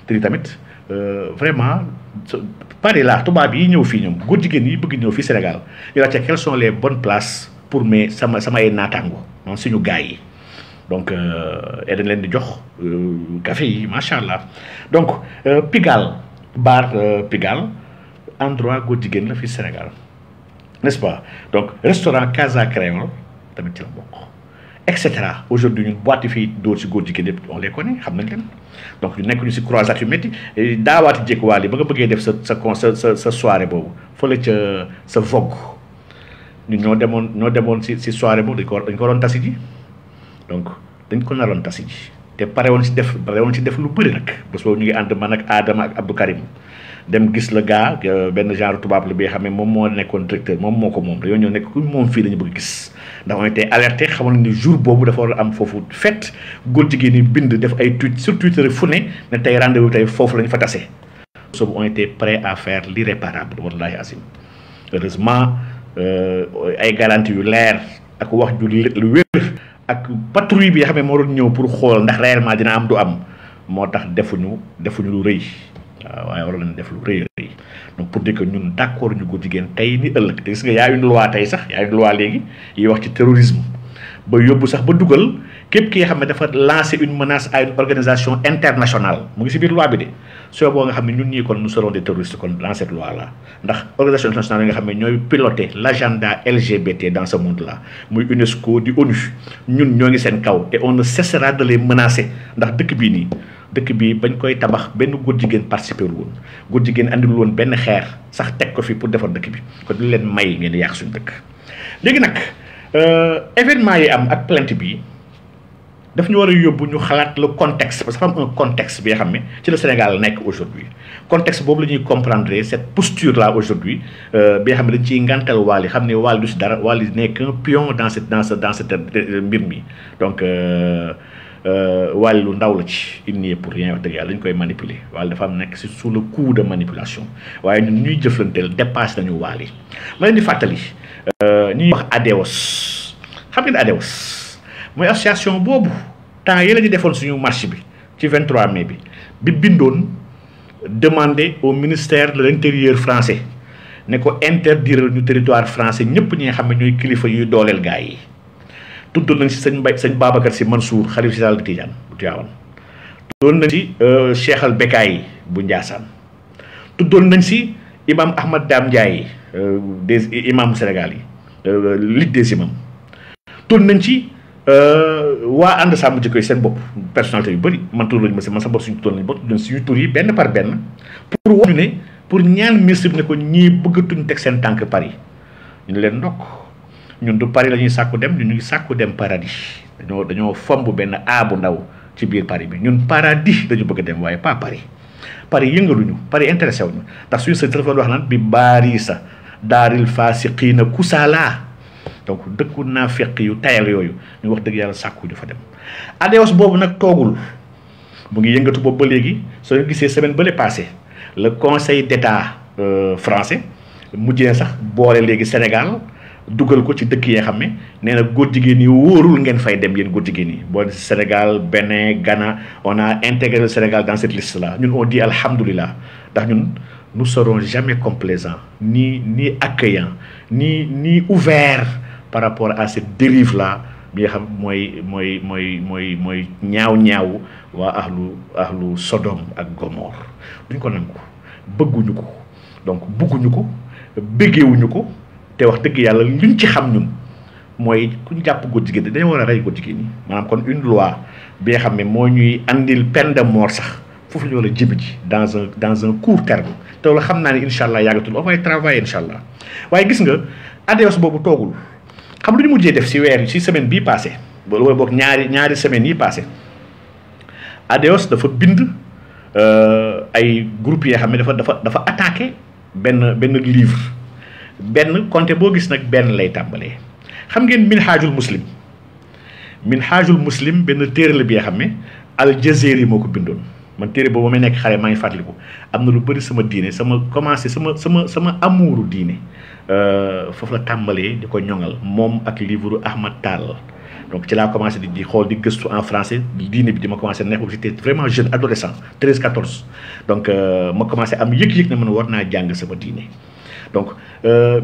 te tamit vraiment pare la tubaab yi ñëw fii ñoom góor jigéen yi bëgg ñëw fii Sénégal ñu laajte quelles sont les bonnes places pour mes sama ay naataango moom suñu gars yi donc dañ leen di jox café yi macha allah donc Pigalle bar Pigalle endroit góor jigéen la fii Sénégal n'est-ce pas donc restaurant Casa Créole tamit ci la bokk et cetera aujourd'hui ñun boîte yi fii dóor si góor jigéen yëpp on les connaît xam nañ leen donc ñu nekk ñu si croisade yu métti daawaati jékkuwaale ba nga bëggee def sa soirée boobu fële ca sa Vogue ñun ñoo demoon si soirée boobu dañ ko doon tasi ji donc dañ ko naroon tasi ji te pare woon si def lu bëri nag bés boobu ñu ngi ànd man ak Adama ak Abdou Karim dem gis le gars benn genre tubaab la bi xam ne moom moo nekkoon directeur moom moo ko moom dañoo ñëw nekk ku moom fii lañu bëgg gis ndax on était alerté xamoon ni jour boobu dafa war a am foofu fête góor jigéen ñi bind def ay tweet sur Twitter fu ne tey rendez-vous tey foofu lañu fa tase soobu on était prêt à faire l'irréparable wallahi asim heureusement ay garantie yu leer ak wax ju lu wér ak patrouille bi nga xam ne moo doon ñëw pour xool ndax réellement dina am du am moo tax defuñu lu rëy waaw waaye waroon nañ def lu rëy rëy donc pour dire que ñun d'accord ñu góor jigéen tey ni ëllëg te gis nga y a une loi tey sax y a une loi léegi yi wax ci terrorisme ba yóbbu sax ba dugal képp ki nga xam ne dafa lancer une menace à une organisation internationale mu ngi si biir loi bi de soo boo nga xam ne ñun ñii kon nous serons des terroristes kon dans cette loi là ndax organisation internationale yi nga xam ne ñooy piloter l'agenda LGBT dans ce monde là muy UNESCO di ONU ñun ñoo ngi seen kaw et on ne cessera de les menacer ndax dëkk bii nii dëkk bi bañ koy tabax benn góor jigéen participé wul woon góor jigéen andil woon benn xeer sax teg ko fi pour defar dëkk bi kon du leen may ngeen yàq suñu dëkk léegi nag événement yi am ak plainte bi daf ñu war a yóbbu ñu xalaat le contexte parce que dafa am un contexte bi nga xam ne ci le Sénégal nekk aujourd'hui contexte boobu la ñuy comprendre cette posture là aujourd'hui bi nga xam ne dañ ciy ngantal Wally xam ne Wally du si dara Wally n'est qu'un pion dans cette mbir mi donc Wally lu ndaw la ci il n'y est pour rien wax dëgg yàlla dañ koy manipuler Wally dafa am nekk si sous le coup de manipulation waaye ñun ñuy jëflanteel dépasse nañu Wally ma leen di fàttali ñuy wax ADEOS xam ngeen ADEOS mooy association boobu temps yi la ñu defoon suñu marche bi ci 23 mai bi bindoon demander au ministère de l'intérieur français ne ko interdire ñu territoire français ñëpp ñi nga xam ne ñooy kilifa yuy dooleel gaa yi tuddoon nañ si sëñ Babacar Sy Mansour xalif général de Tidiane bu Tivaouane tuddoon nañ si Cheikh al Bekaay bu Ndiassane tuddoon nañ si imam Ahmad Dame Ndiaye des imam Sénégal yi ligue des imams tuddoon nañ ci waa ànd sàmm jikko yi seen bopp personnalité yu bëri man tudd lañu ma si man sa bopp suñu tuddoon lañu bopp tuddoon suñu tur yi benn par benn pour wax ñu ne pour ñaan ministre bi ne ko ñii bëggatuñ teg seen tànk Paris ñu leen ndokk ñun du Paris la ñuy sàkku dem ñu ngi sàkku dem paradis dañoo fomb benn a bu ndaw ci biir Paris bi ñun paradis dañu bëgg a dem waaye pas Paris Paris yëngaluñu Paris intéressé wuñu ndax suñu sa téléphone wax naan bi baari sa daaril faasiqiina kusaala donc dëkku naafeq yu tayal yooyu ñu wax dëgg yàlla sàkku ñu fa dem ADEOS boobu nag toogul mu ngi yëngatu boobu ba léegi soo gisee semaine ba le passé le conseil d'état français mujjee sax boole léegi Sénégal dugal ko ci dëkk yi nga xam ne nee na góor jigéen yi wóorul ngeen fay dem yéen góor jigéen yi boo Sénégal Bénin Ghana on a intégré le Sénégal dans cette liste là ñun on dit alhamdoulilah ndax ñun nous serons jamais complaisants ni accueillants ni ouverts par rapport à cette dérive là bi nga xam mooy ñaaw waa ahlu Sodome ak Gomorre duñ ko nangu bëgguñu ko donc bëgguñu ko bëggeewuñu ko te wax dëgg yàlla liñ ci xam ñun mooy ku ñu jàpp góor jigéen dañoo war a rey góor jigéen ñi maanaam kon une loi bi nga xam ne moo ñuy andil peine de mort sax foofu la ñu war a jibi ji dans un court terme te loolu xam naa ne incha allah yàggatul on va travailler incha allah waaye gis nga ADEOS boobu toogul xam lu ñu mujjee def si weer si semaine bii passé wala boog ñaari semaines yi passé ADEOS dafa bind ay groupes yi nga xam ne dafa attaqué benn livre benn compte boo gis nag benn lay tàmbalee xam ngeen minhajul muslim benn téere la bi nga xam ne Al Jazari moo ko bindoon man téere boobu may nekk xale maa ngi fàttaliku am na lu bëri sama diine sama amuuru diine foofu la tàmbalee di ko ñoŋal moom ak livre Ahmad Tall donc ci laa commencé di xool di gëstu en français diine bi di ma commencé neex j'étais vraiment jeune adolescent 13 14 donc ma commencé am yëg-yëg ne man war naa jàng sama diine donc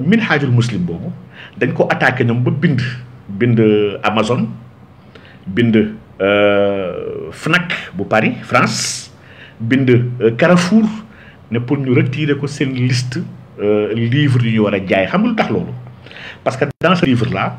minhajul muslim boobu dañ ko attaqué ñoom ba bind Amazon bind Fnac bu Paris France bind Carrefour ne pour ñu retirer ko seen liste livre yu ñu war a jaay xam nga lu tax loolu parce que dans ce livre là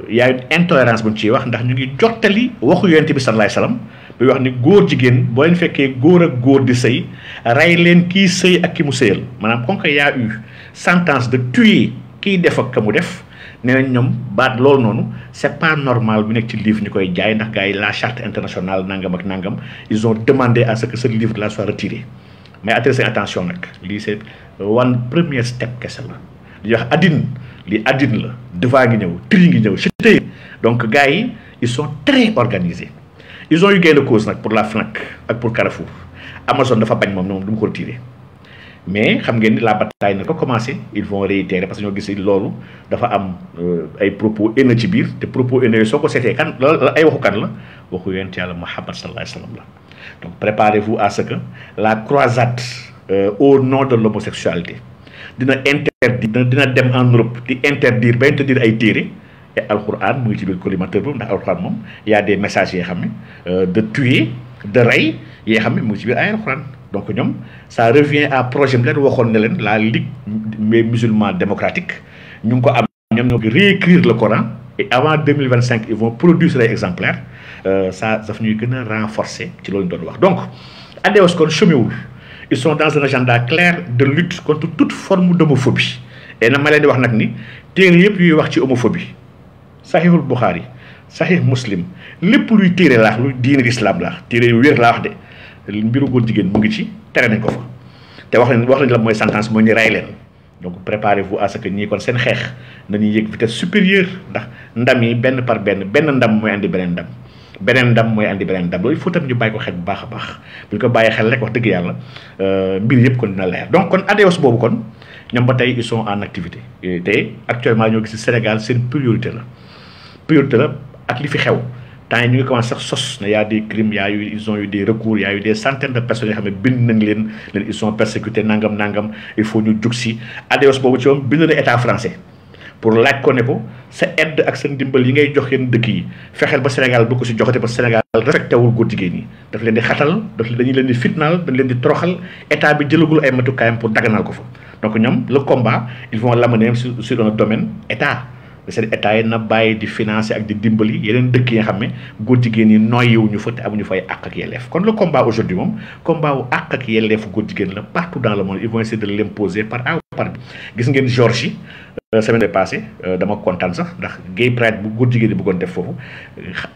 y a une intolérance bu ñu ciy wax ndax ñu ngi jottali waxu yonent bi sallallahu alayhi wasallam bi wax ni góor jigéen boo leen fekkee góor ak góor di sëy rey leen kii sëy ak ki mu sëyal maanaam comme que y a eu sentence de tuer kiy def ak ka mu def nee nañ ñoom baat loolu noonu c'est pas normal bu nekk ci livre ñu koy jaay ndax gars yi la charte internationale nangam ak nangam ils ont demandé à ce que ce livre là soit retiré mais attirer attention nag lii c'est one premier step kese la li wax addine la devant ngi ñëw tri ngi ñëw ci donc gars yi ils sont très organisés ils ont eu gain de cause nag pour la Fnac ak pour Carrefour Amazon dafa bañ moom du mu ko retiré mais xam ngeen ni la bataille na ko commencé ils vont réitérer parce que ñoo gis loolu dafa am ay propos haineux ci biir te propos haineux soo ko seetee kan ay waxu kan la waxu yonent yàlla Muhammad sallallahu alayhi wa sallam la donc préparez-vous à ce que la croisade au nom de l'homosexualité dina dem en Europe di interdire ay téere et alquran mu ngi ci biir collimateur boobu ndax alquran moom y a des messages yoo xam ne de tuer de rey yoo xam ne mu ngi ci biir ay alquran donc ñoom ça revient à projet bi leen waxoon ne leen la Ligue des musulmans démocratiques ñu ngi ko am ñoom ñoo ngi réécrire le Coran et avant 2025 ils vont produire des exemplaires ça daf ñuy gën a renforcer ci loolu ñu doon wax donc ADEOS kon chômewul ils sont dans un agenda clair de lutte contre toute forme d'homophobie et na ma leen di wax nag ni téere yëpp yuy wax ci homophobie Sahihul Bukhari Sahih Muslim lépp luy téere laax luy diine l'islam laax téere yu wér laa wax de mbiru góor jigéen mu ngi ci tere nañ ko fa te wax nañ la mooy sentence mooy ñu rey leen donc préparez-vous à ce que ñii kon seen xeex nañuy yëg vitesse supérieure ndax ndam yi benn par benn ndam mooy andi beneen ndam loolu il faut tam ñu bàyyi ko xel bu baax a baax bu ñu ko bàyyi xel rek wax dëgg yàlla mbir yëpp kon dina leer donc kon ADEOS boobu kon ñoom ba tey ils sont en activité te actuellement ñoo gis Sénégal seen priorité la ak li fi xew temps yi ñu ngi commencé sax sos ne y a des crimes ils ont eu des recours y a eu des centaines de personnes yoo xam ne bind nañ leen ils sont persécutés nangam il faut ñu jug si ADEOS boobu ci moom bind na état français pour laaj ko ne ko sa aide ak sa ndimbal yi ngay jox yenn dëkk yi fexeel ba Sénégal bu ko si joxate parce que Sénégal respecté wul góor jigéen ñi daf leen di xatal dañu leen di fitnaal dañ leen di toroxal état bi jëlagul ay matukaayam pour daganal ko fa donc ñoom le combat ils vont l'amener sur un domaine état seen état yi na bàyyi di financer ak di dimbali yeneen dëkk yi nga xam ne góor jigéen ñi noyyiwuñu fa te amuñu fay àq ak yelleef kon le combat aujourd'hui moom combat wu àq ak yelleefu góor jigéen la partout dans le monde ils vont essayer de l'imposer par A ou par B gis ngeen Géorgie semaine passée dama kontaan sax ndax gay pride bu góor jigéen ñi bëggoon def foofu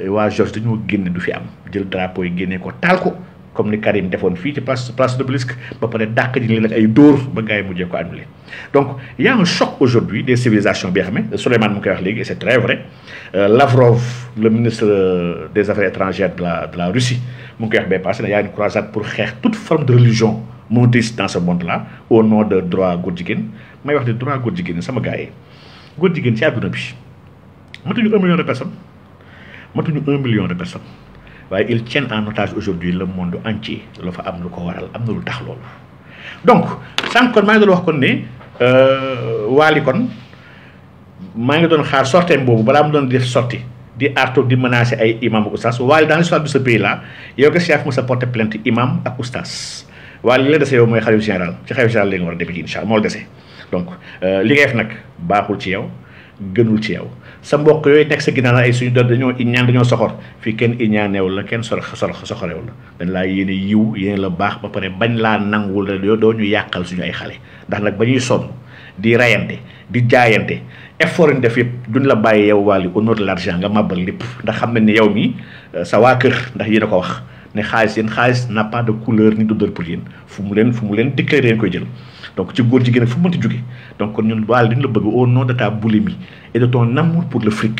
waa Géorgie dañoo génne du fi am jël drapeau yi génnee ko taal ko comme ni Karim defoon fii ci place de l'Obélisque ba pare dàq ji leen ak ay dóor ba gars yi mujjee ko annulé donc il y a un choc aujourd'hui des civilisations bi nga xam ne Souleymane mu ngi koy wax léegi et c'est très vrai Lavrov le ministre des affaires étrangères de la Russie mu ngi koy wax bay passé ne y a une croisade pour xeex toute forme de religion monothéiste dans ce monde là au nom de droit góor jigéen may wax ne droit góor jigéen sama gars yi góor jigéen ci àdduna bi matuñu 1 million de personnes matuñu 1 million de personnes waaye ils tiennent en otage aujourd'hui le monde entier lu fa am lu ko waral am na lu tax loolu. donc sànq kon maa ngi doon wax kon ne Wally kon maa ngi doon xaar sorteem boobu balaa mu doon def sorti di arto di menacer ay imam ak oustaz Wally dans l'histoire de ce pays là yow que yaa fi mos a porter plainte imam ak oustaz Wally li la dese yow mooy xalifa général ci xalifa général léegi nga war a demee incha allah moo la dese donc li ngay def nag baaxul ci yow gënul ci yow sa mbokk yooyu nekk sa ginnaaw ay suñu doon dañoo iñaan dañoo soxor fii kenn iñaaneew la kenn soxorew la dañ laa yéene yiw yéene la baax ba pare bañ laa nangul la yow doo ñu yàqal suñu ay xale ndax nag ba ñuy sonn di rayante di jaayante effort yi def yëpp duñ la bàyyi yow Wally au nom de l'argent nga màbbal lépp ndax xam nañ ne yow mi sa waa kër ndax yéen a ko wax ne xaalis n'a pas de couleur ni d'odeur pour yéen fu mu leen déclaré koy jël donc ci góor jigéen fu mu mënti jóge donc kon ñun Wally dañ la bëgg au nom de ta boulimie et de ton amour pour le fric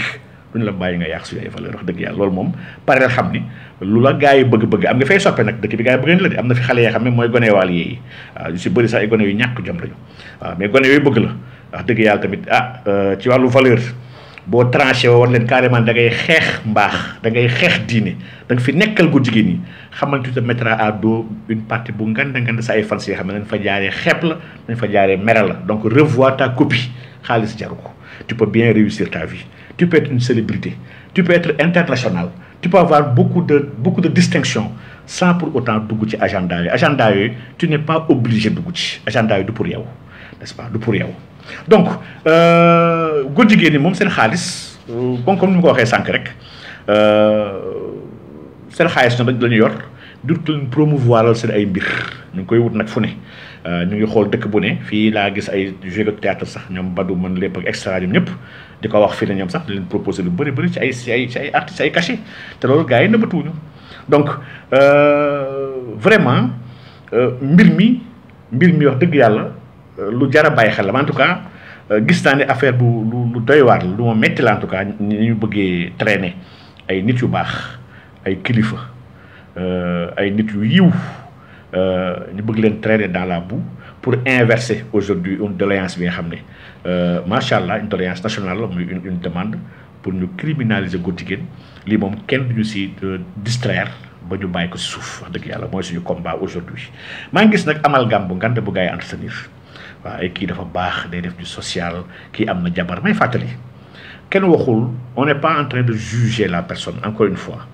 duñ la bàyyi nga yàq suñu ay valeur wax dëgg yàlla loolu moom pare la xam ni lu la gars yi bëgg-bëgg am nga fay soppe nag dëkk bi gars yi bëgg nañ la de am na fi xale yoo xam ne mooy gone Wally yi waaw yu si bëri sax ay gone yu ñàkk jom lañu waaw mais gone yooyu bëgg la wax dëgg yàlla tamit ci wàllu valeur boo tranché woon leen carrément da ngay xeex mbaax da ngay xeex diine da nga fi nekkal gu jigéen ñi xamal tu te mettra à dos une partie bu ngand sa ay fans yoo xam ne dañ fa jaaree xeeb la dañ fa jaaree mere la donc revois ta copie xaalis jaru ko tu peux bien réussir ta vie tu peux être une célébrité tu peux être international tu peux avoir beaucoup de distinctions sans pour autant dugg ci agenda yooyu tu n'es pas obligé dugg ci agenda yooyu du pour yow n'est-ce pas du pour yow donc góor jigéen ñi moom seen xaalis comme ni ma ko waxee sànq rek seen xaalis ñoom la ñu yor durtu leen promouvoir seen ay mbir ñu ngi koy wut nag fu ne ñu ngi xool dëkk bu ne fii laa gis ay jeux de théâtre sax ñoom Badou mën lépp ak extra ñoom ñëpp di ko wax fii ne ñoom sax di leen proposer lu bëri ci ay artistes ay cachet te loolu gars yi nëbbatuwuñu donc vraiment mbir mi wax dëgg yàlla lu jar a bàyyi xel la en tout cas gis naa ne affaire bu lu doy waar lu ma metti la en tout cas ni ñu bëggee traîner ay nit yu baax ay kilifa ay nit yu yiw ñu bëgg leen traîner dans la boue pour inverser aujourd'hui une doléance bi nga xam ne macha allah une doléance nationale la muy une demande pour ñu criminaliser góor jigéen lii moom kenn duñu si distraire ba ñu bàyyi ko si suuf wax dëgg yàlla mooy suñu combat aujourd'hui maa ngi gis nag amalgame bu ngante bu gars yi entretenir waaw ay kii dafa baax day def du social kii am na jabar may fàttali kenn waxul on n'est pas en train de juger la personne encore une fois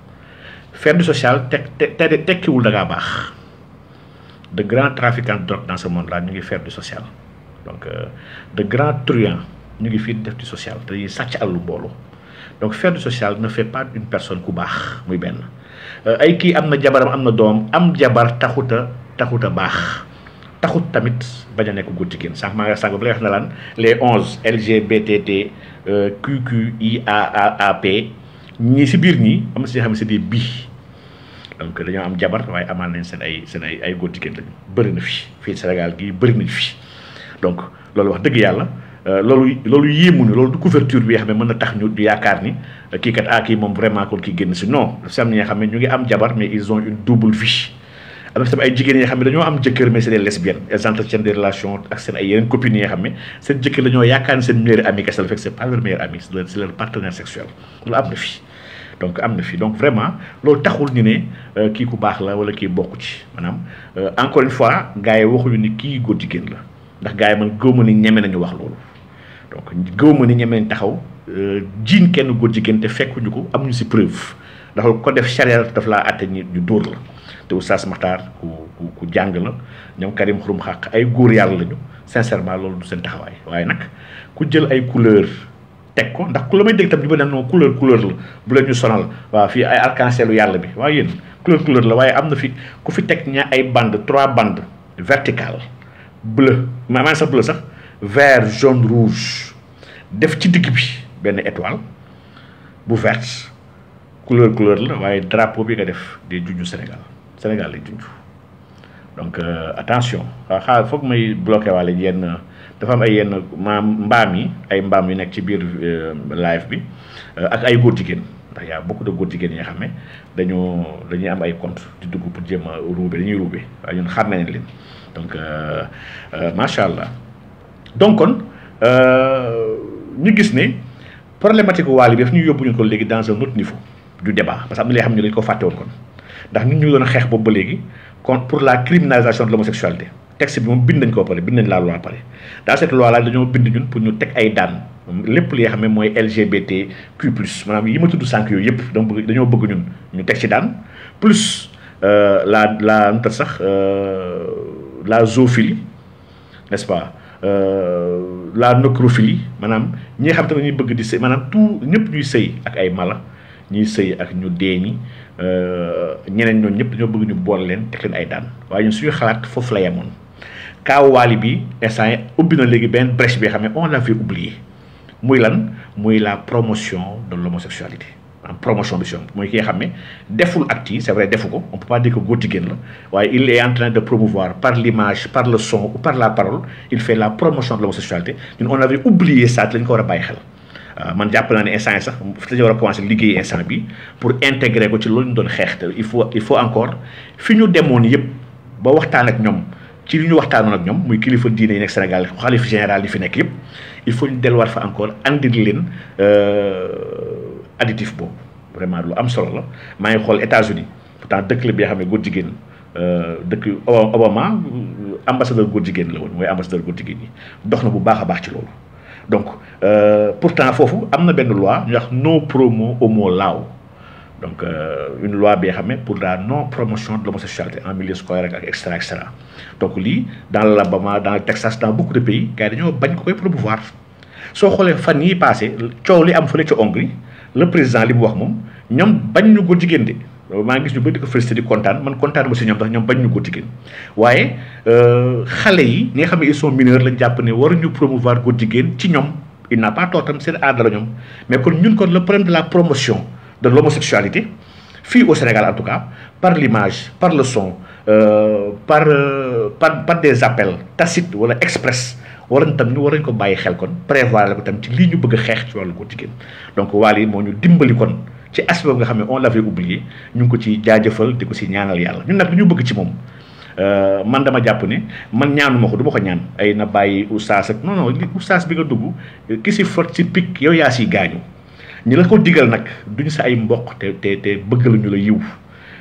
faire du social tekkiwul da ngaa baax de grands trafiquants de drogue dans ce monde là ñu ngi faire du social donc de grands truands ñu ngi fii def du social te dañuy sàcc àllu mbooloo donc faire du social ne fait pas une personne ku baax muy benn ay kii am na jabaram am na doom am jabar taxuta baax taxut tamit bañ a nekk góor jigéen sànq maa ngi sànq ba lay wax na laan les 11 LGBTT QQIAAP ñii si biir ñii am na si yoo xam ne c'est des bi donc dañoo am jabar waaye amaan nañ seen ay góor jigéen lañu bëri na fii Sénégal gii bëri nañ fi donc loolu wax dëgg yàlla loolu yéemuñu loolu du couverture bi nga xam ne mën na tax ñu yaakaar ni kii kat kii moom vraiment kon kii génn si non dafa si am ñi nga xam ne ñu ngi am jabar mais ils ont une double vie am na tamit ay jigéen yi nga xam ne dañoo am jëkkër mais c'est des lesbiennes elles entretiennent des relations ak seen ay yeneen copines yi nga xam ne seen jëkkër dañoo yaakaar ni seen meilleur ami kese la fekk c'est pas leur meilleur ami c'est leur partenaire sexuel loolu am na fi donc vraiment loolu taxul ñu ne kii ku baax la wala kii bokku ci maanaam encore une fois gars yi waxuñu ni kii góor jigéen la ndax gars yi man gëwma ni ñeme nañu wax loolu donc gëwma ni ñeme nañ taxaw jiin kenn góor jigéen te fekkuñu ko amuñu si preuve ndax ko def charia daf laa àtte ñu dóor la te Oustaz Makhtar ku jàng la ñoom Karim Xurum Xaq ay góor yàlla lañu sincèrement loolu du seen taxawaay waaye nag ku jël ay couleur teg ko ndax ku la may dégg tam di ba ne non couleur la bu leen ñu sonal waaw fii ay arc-en-ciel yàlla bi waaye yéen couleur la waaye am na fi ku fi teg ay bande 3 bandes verticales bleu maanaam sax bleu sax vert jaune rouge def ci digg bi benn étoile bu verte couleur la waaye drapeau bi nga def di junju Sénégal lay junj donc attention xaar foog may bloqué waale yenn dafa am ay yenn mbaam yu nekk ci biir live bi ak ay góor jigéen ndax y a beaucoup de góor jigéen yi nga xam ne dañuy am ay compte di dugg pour jéem a dañuy ruube waaye ñun xar nañ leen donc macha allah donc kon ñu gis ne problématique Wally bi daf ñu yóbbu ñu ko léegi dans un autre niveau du débat parce que am na li xam ne dañ ko fàtte woon kon ndax nit ñu doon xeex boobu ba léegi contre pour la criminalisation de l'homosexualité texte bi moom bind nañ ko pare bind nañ la loi pare dans cette loi là dañoo bind ñun pour ñu teg ay daan lépp li nga xam ne mooy LGBTQ maanaam yi ma tudd sànq yooyu yëpp dañoo bëgg ñun ñu teg ci daan plus la nu sax la zoophilie n'est-ce pas la nécrophilie maanaam ñi nga xam te ne ñuy bëgg di sëy maanaam tout ñëpp ñuy sëy ak ay mala ñuy sëy ak ñu dee ñi ñeneen ñooñu ñëpp dañoo bëgg ñu boole leen teg leen ay daan waaye ñun suñu xalaat foofu la yemoon kaaw Wally bi instant yi ubbi na léegi benn brèche bi xam ne on l'avait oublié muy lan muy la promotion de l'homosexualité en promotion bi mooy ki nga xam ne deful acte yi c'est vrai defu ko on peut pas dire que góor jigéen la waaye il est en train de promouvoir par l'image par le son ou par la parole il fait la promotion de l'homosexualité ñun on avait oublié ça te lañ ko war a bàyyi xel man jàpp naa ne instant yi sax dañu war a commencer liggéey instant bi pour intégrer ko ci loolu ñu doon xeex te il faut encore fi ñu demoon yëpp ba waxtaan ak ñoom ci li ñu waxtaanoon ak ñoom muy kilifa diine yi nekk Sénégal xalif général yi fi nekk yëpp il faut ñu delluwaat fa encore andil leen additif boobu vraiment lu am solo la maa ngi xool États-Unis pourtant dëkk la bi nga xam ne góor jigéen dëkk Obama ambassadeur góor jigéen la woon mooy ambassadeur góor jigéen yi dox na bu baax a baax ci loolu donc pourtant foofu am na benn loi ñu wax no promo homo law donc une loi bi nga xam ne pour la non promotion de l'homosexualité en milieu scolaire ak extra extra donc lii dans l'Alabama dans le Texas dans beaucoup de pays gars yi dañoo bañ ko koy promouvoir soo xoolee fan yii passé coow li am fële ca Hongrie le président li mu wax moom ñoom bañ ñu góor jigéen de maa ngi gis ñu bëri di ko félicité di kontaan man kontaan ma si ñoom ndax ñoom bañ ñu góor jigéen waaye xale yi ñi nga xam ne ils sont mineurs lañ jàpp ne waruñu promouvoir góor jigéen ci ñoom il n'a pas tort tam seen aada la ñoom mais kon ñun kon le problème de la promotion de l'homosexualité fii au Sénégal en tout cas par l'image par le son par des appels tacites wala express waroon tam ñu war nañ ko bàyyi xel kon prévoir la ko tam ci lii ñu bëgg a xeex ci wàllu góor jigéen donc Wally moo ñu dimbali kon ci aspect boobu nga xam ne on l'avait oublié ñu ngi ko ci jaajëfal di ko si ñaanal yàlla ñun nag lu ñu bëgg ci moom man dama jàpp ne man ñaanuma ko du ma ko ñaan ay na bàyyi oustaz ak non li oustaz bi nga dugg ki si fot ci pic yow yaa siy gaañu ñi la ko digal nag duñu sa ay mboq te bëgg la ñu la yiw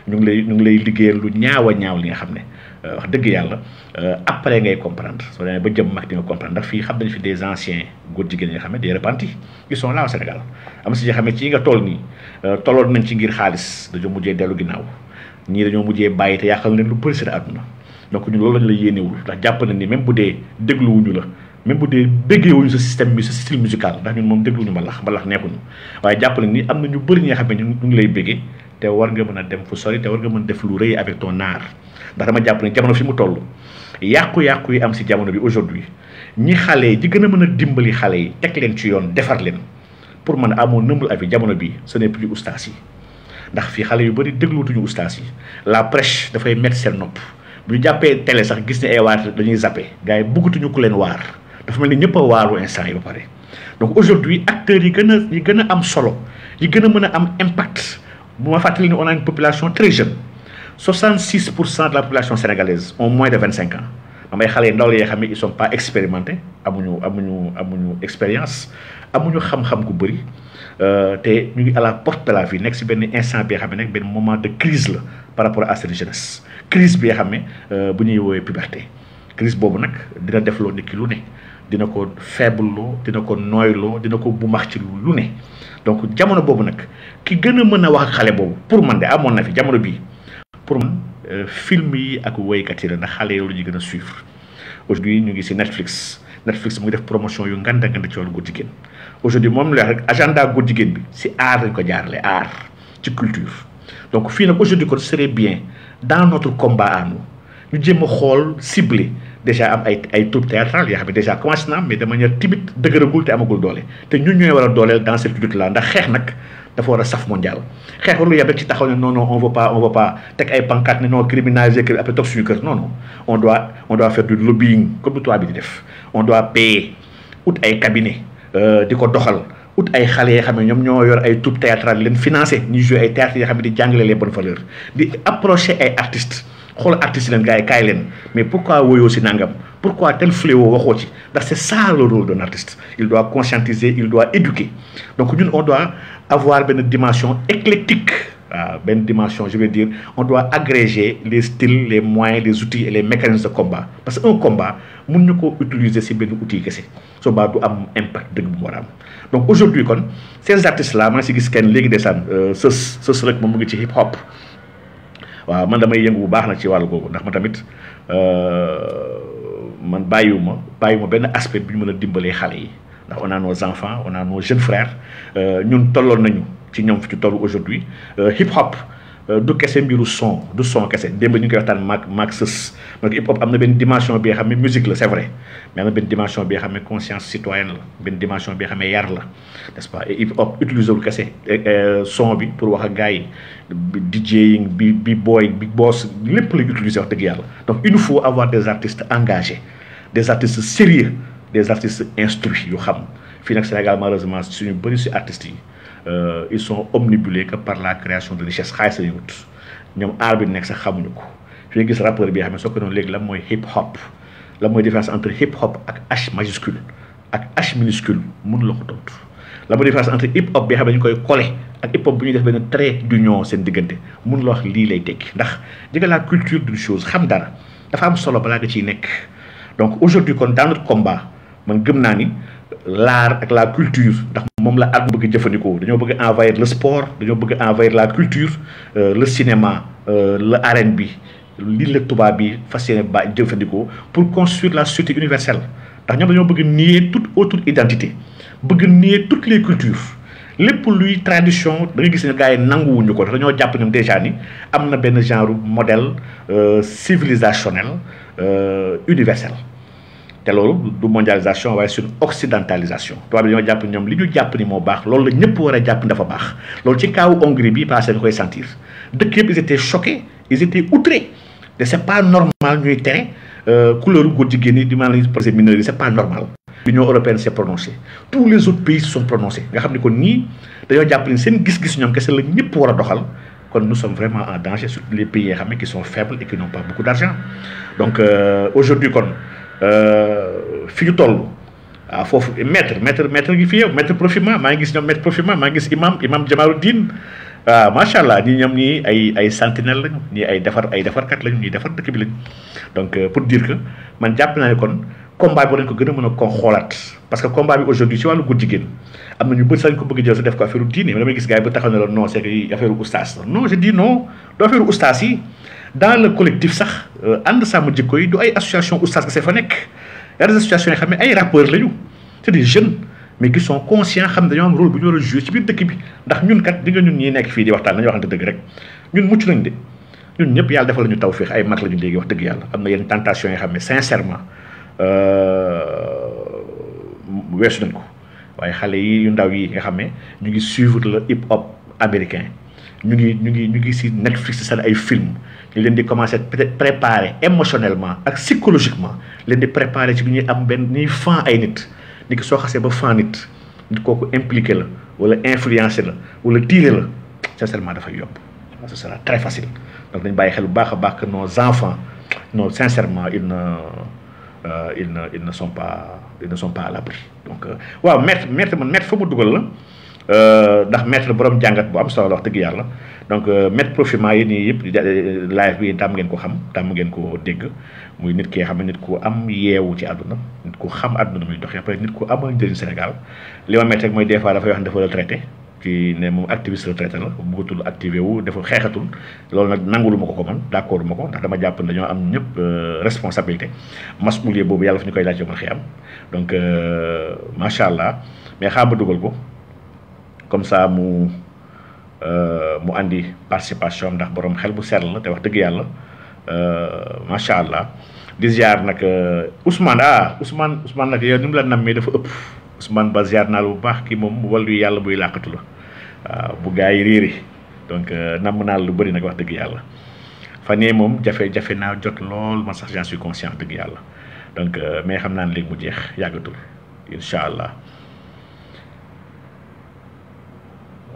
ñu ngi lay liggéeyal lu ñaaw a ñaaw li nga xam ne wax dëgg yàlla après ngay comprendre soo demee ba jëm mag di nga comprendre ndax fii xam nañ fi des anciens góor jigéen yi nga xam ne des repentis ils sont là au Sénégal am si nga xam ne ci nga toll nii tolloon nañ ci ngir xaalis dañoo mujjee dellu ginnaaw ñii dañoo mujjee bàyyi te yàqal leen lu bëri seen àdduna donc ñun loolu lañ la yéenewul ndax jàpp nañ ni même bu dee dégluwuñu la même bu dee béggewuñu sa système bi sa style musical ndax ñun moom dégluwuñu mbalax neexuñu waaye jàpp nañ ni am na ñu bëri ñi nga xam ne ñu ngi lay béggee te war nga mën a dem fu sori te war nga mën def lu rëy avec ton art ndax dama jàpp ne jamono fi mu toll yàqu-yàqu yi am si jamono bi aujourd'hui ñi xale yi di gën a mën a dimbali xale yi teg leen ci yoon defar leen pour man à mon humble avis jamono bi ce n'est plus oustaz yi ndax fii xale yu bëri dégluwutuñu oustaz yi la prêche dafay mettre seen nopp bu ñu jàppee télé sax gis ne ay waar dañuy zappé gars yi bëggatuñu ku leen waar dafa mel ni ñëpp a waaru instant yi ba pare donc aujourd'hui acteurs yi gën a am solo yi gën a mën a am impact bu ma fàttali ni on a une population très jeune 66% de la population sénégalaise ont moins de 25 ans am ay xale yu ndaw la yoo xam ne ils sont pas expérimentés amuñu expérience amuñu xam-xam ku bëri te ñu ngi à la porte de la vie nekk si benn instant bi nga xam ne nekk benn moment de crise la par rapport à cette jeunesse crise bi nga xam ne bu ñuy woowee puberté crise boobu nag dina def loo nit ki lu ne dina ko faible loo dina ko nooyloo dina ko bu max ci lu ne donc jamono boobu nag ki gën a mën a wax ak xale boobu pour man de amoon na fi jamono bii pour man film yi ak woykat yi la ndax xale yow la ñu gën a suivre aujourd'hui ñu ngi si Netflix mu ngi def promotion yu nganda ci wàllu góor jigéen aujourd'hui moom la rek agenda góor jigéen bi si art lañ ko jaarale art ci culture donc fii nag aujourd'hui kon serait bien dans notre combat à nous ñu jéem a xool ciblé déjà am ay troupe théâtrale yoo xam ne déjà commencé na mais de manière timide dëgëragul te amagul doole te ñun ñooy war a dooleel dans cette lutte là ndax xeex nag dafa war a saf mondial xeex warul yem rek ci taxaw ne non on veut pas teg ay pancarte ne non criminaliser kër après toog suñu kër non on doit faire du lobbying comme lu tubaab bi di def on doit payer ut ay cabinet di ko doxal ut ay xale yoo xam ne ñoom ñoo yor ay troupe théâtrale leen financé ñuy jouer ay théâtre yoo xam ne di jàngale les bonnes valeurs di approcher ay artistes xool artistes yi leen gars yi kaay leen mais pourquoi woyoo si nangam pourquoi tel fléau waxoo ci ndax c'est ça le rôle d'un artiste il doit conscientiser il doit éduquer donc ñun on doit avoir benn dimension éclectique waaw benn dimension je veux dire on doit agréger les styles les moyens les outils et les mécanismes de combat parce que un combat mun ñu ko utiliser si benn outil kese soo baa du am impact dëgg bu mu war a am donc aujourd'hui kon ces artistes là maa ngi si gis kenn léegi desaan sës rek moom mu ngi ci hip hop waaw man damay yëngu bu baax nag ci wàllu googu ndax ma tamit man bàyyiwuma benn aspect bi ñu mën a dimbalee xale yi ndax on a nos enfants on a nos jeunes frères ñun tolloon nañu ci ñoom fi ci toll aujourd'hui hip hop du kese mbiru son du son kese démb ñu ngi koy waxtaan maag sës donc hip hop am na benn dimension bi nga xam ne musique la c'est vrai mais am na benn dimension bi nga xam ne conscience citoyenne la benn dimension bi nga xam ne yar la n'est-ce pas et hip hop utiliser wul kese son bi pour wax ak gars yi DJing bi boy bi boss lépp la utiliser wax dëgg yàlla donc il nous faut avoir des artistes engagés des artistes sérieux des artistes instruits yu xam fii nag Sénégal malheureusement suñu bëri si artistes yi ils sont omnibulés que par la création de richesse xaalis la ñu wut ñoom aar bi nekk sax xamuñu ko fi nga gis rappeur bi nga xam ne soo ko doon léegi la mooy hip hop la mooy différence entre hip hop ak H majuscule ak H minuscule mun la ko tontu la mooy différence entre hip hop bi nga xam ne dañu koy collé ak hip hop bu ñuy def benn trait d'union seen diggante mun la wax lii lay tekki ndax jëga la culture d'une chose xam dara dafa am solo balaa nga ciy nekk donc aujourd'hui kon dans notre combat man gëm naa ni l'art ak la culture ndax moom la àdduna bëgg jëfandikoo dañoo bëgg envahir le sport dañoo bëgg envahir la culture le cinéma le R&B lii la tubaab bi fas yéene ba jëfandikoo pour construire la société universelle ndax ñoom dañoo bëgg nier toute autre identité bëgg nier toutes les cultures lépp luy tradition da nga gis ne gars yi nanguwuñu ko dañoo jàpp ñoom déjà ni am na benn genre modèle civilisationnel universel te loolu du mondialisation waaye c'est une occidentalisation tubaab bi dañoo jàpp ñoom li ñu jàpp ni moo baax loolu la ñëpp war a jàpp dafa baax loolu ci kaawu Hongrie bi passé nga koy sentir dëkk yëpp ils étaient choqués ils étaient outrés te c'est pas normal ñuy tere couleur góor jigéen yi di maanaam projet mineur yi c'est pas normal. L'Union européenne s'est prononcée tous les autres pays se sont prononcés nga xam ne kon ñii dañoo jàpp ni seen gis-gis ñoom kese la ñëpp war a doxal kon nous sommes vraiment en danger surtout les pays yoo xam ne qui sont faibles et qui n'ont pas beaucoup d'argent donc aujourd'hui kon fi ñu toll waaw foofu maître gi fi yow maître Profima maa ngi gis ñoom maître Profima maa ngi gis imam Jamaluddin waaw macha allah ñii ñoom ñii ay sentinelle lañu ñii ay defarkat lañu ñuy defar dëkk bi lañu donc pour dire que man jàpp naa ne kon combat bi war nañu ko gën a mën a ko xoolaat parce que combat bi aujourd'hui ci wàllu góor jigéen am na ñu bëri sax ñu ko bëgg jël sa def ko affaire diine mais damay gis gars yi ba taxaw ne la non c'est que affaire oustaz non je dis non du affaire oustaz yi dans le collectif sax ànd sàmm jikko yi du ay association oustaz que c'est fa nekk y a des associations yoo xam ne ay rappeurs lañu c'est des jeunes mais qui sont conscients xam ne dañoo am rôle bu ñu war a jouer ci biir dëkk bi ndax ñun kat di nga ñun ñii nekk fii di waxtaan nañu waxante dëgg rek ñun mucc nañ de ñun ñëpp yàlla defal la ñu tawfeex ay mag lañu léegi wax dëgg yàlla am na yenn tentation yoo xam ne sincèrement weesu nañ ko waaye xale yi yu ndaw yi nga xam ne ñu ngi suivre le hip hop américain ñu ngi si Netflix seen ay film ñu leen di commencer peut-être préparer émotionnellement ak psychologiquement leen di préparer ci bi ñuy am benn ñuy fan ay nit ni ki soo xasee ba fan nit kooku impliqué la wala influencé la wala tiire la sincèrement dafay yomb ce sera très facile donc dañ bàyyi xel bu baax a baax que nos enfants non sincèrement ils ne sont pas à l'abri donc waaw maître fa mu dugal la ndax maître borom jàngat bu am solo la wax dëgg yàlla donc maître Profima yi nii yëpp live bi daam ngeen ko xam daam ngeen ko dégg muy nit ki nga xam ne nit ku am yeewu ci àdduna nit ku xam àdduna muy doxee après nit ku amal njëriñ Sénégal li ma métti rek mooy des fois dafay wax ne dafa retraité ci ne moom activiste retraité la bëggatul activé wu dafa xeexatul loolu nag nangulu ma ko man d'accord ma ko ndax dama jàpp ne dañoo am ñëpp responsabilité masuulier boobu yàlla fi ñu koy laaj yomal xiyam donc macha allah mais xaar ma dugal ko comme ça mu andi participation ndax borom xel bu sell la te wax dëgg yàlla macha allah di ziar nag Ousmane nag yow ni mu la nammee dafa ëpp Ousmane ba ziar naa la bu baax kii moom wàllu yàlla buy làqatu la waaw bu gaa yi réeri donc namm naa la lu bëri nag wax dëgg yàlla fan yii moom jafe naa jot lool man sax j'en suis conscient dëgg yàlla donc mais xam naa ne léegi mu jeex yàggatul incha allah.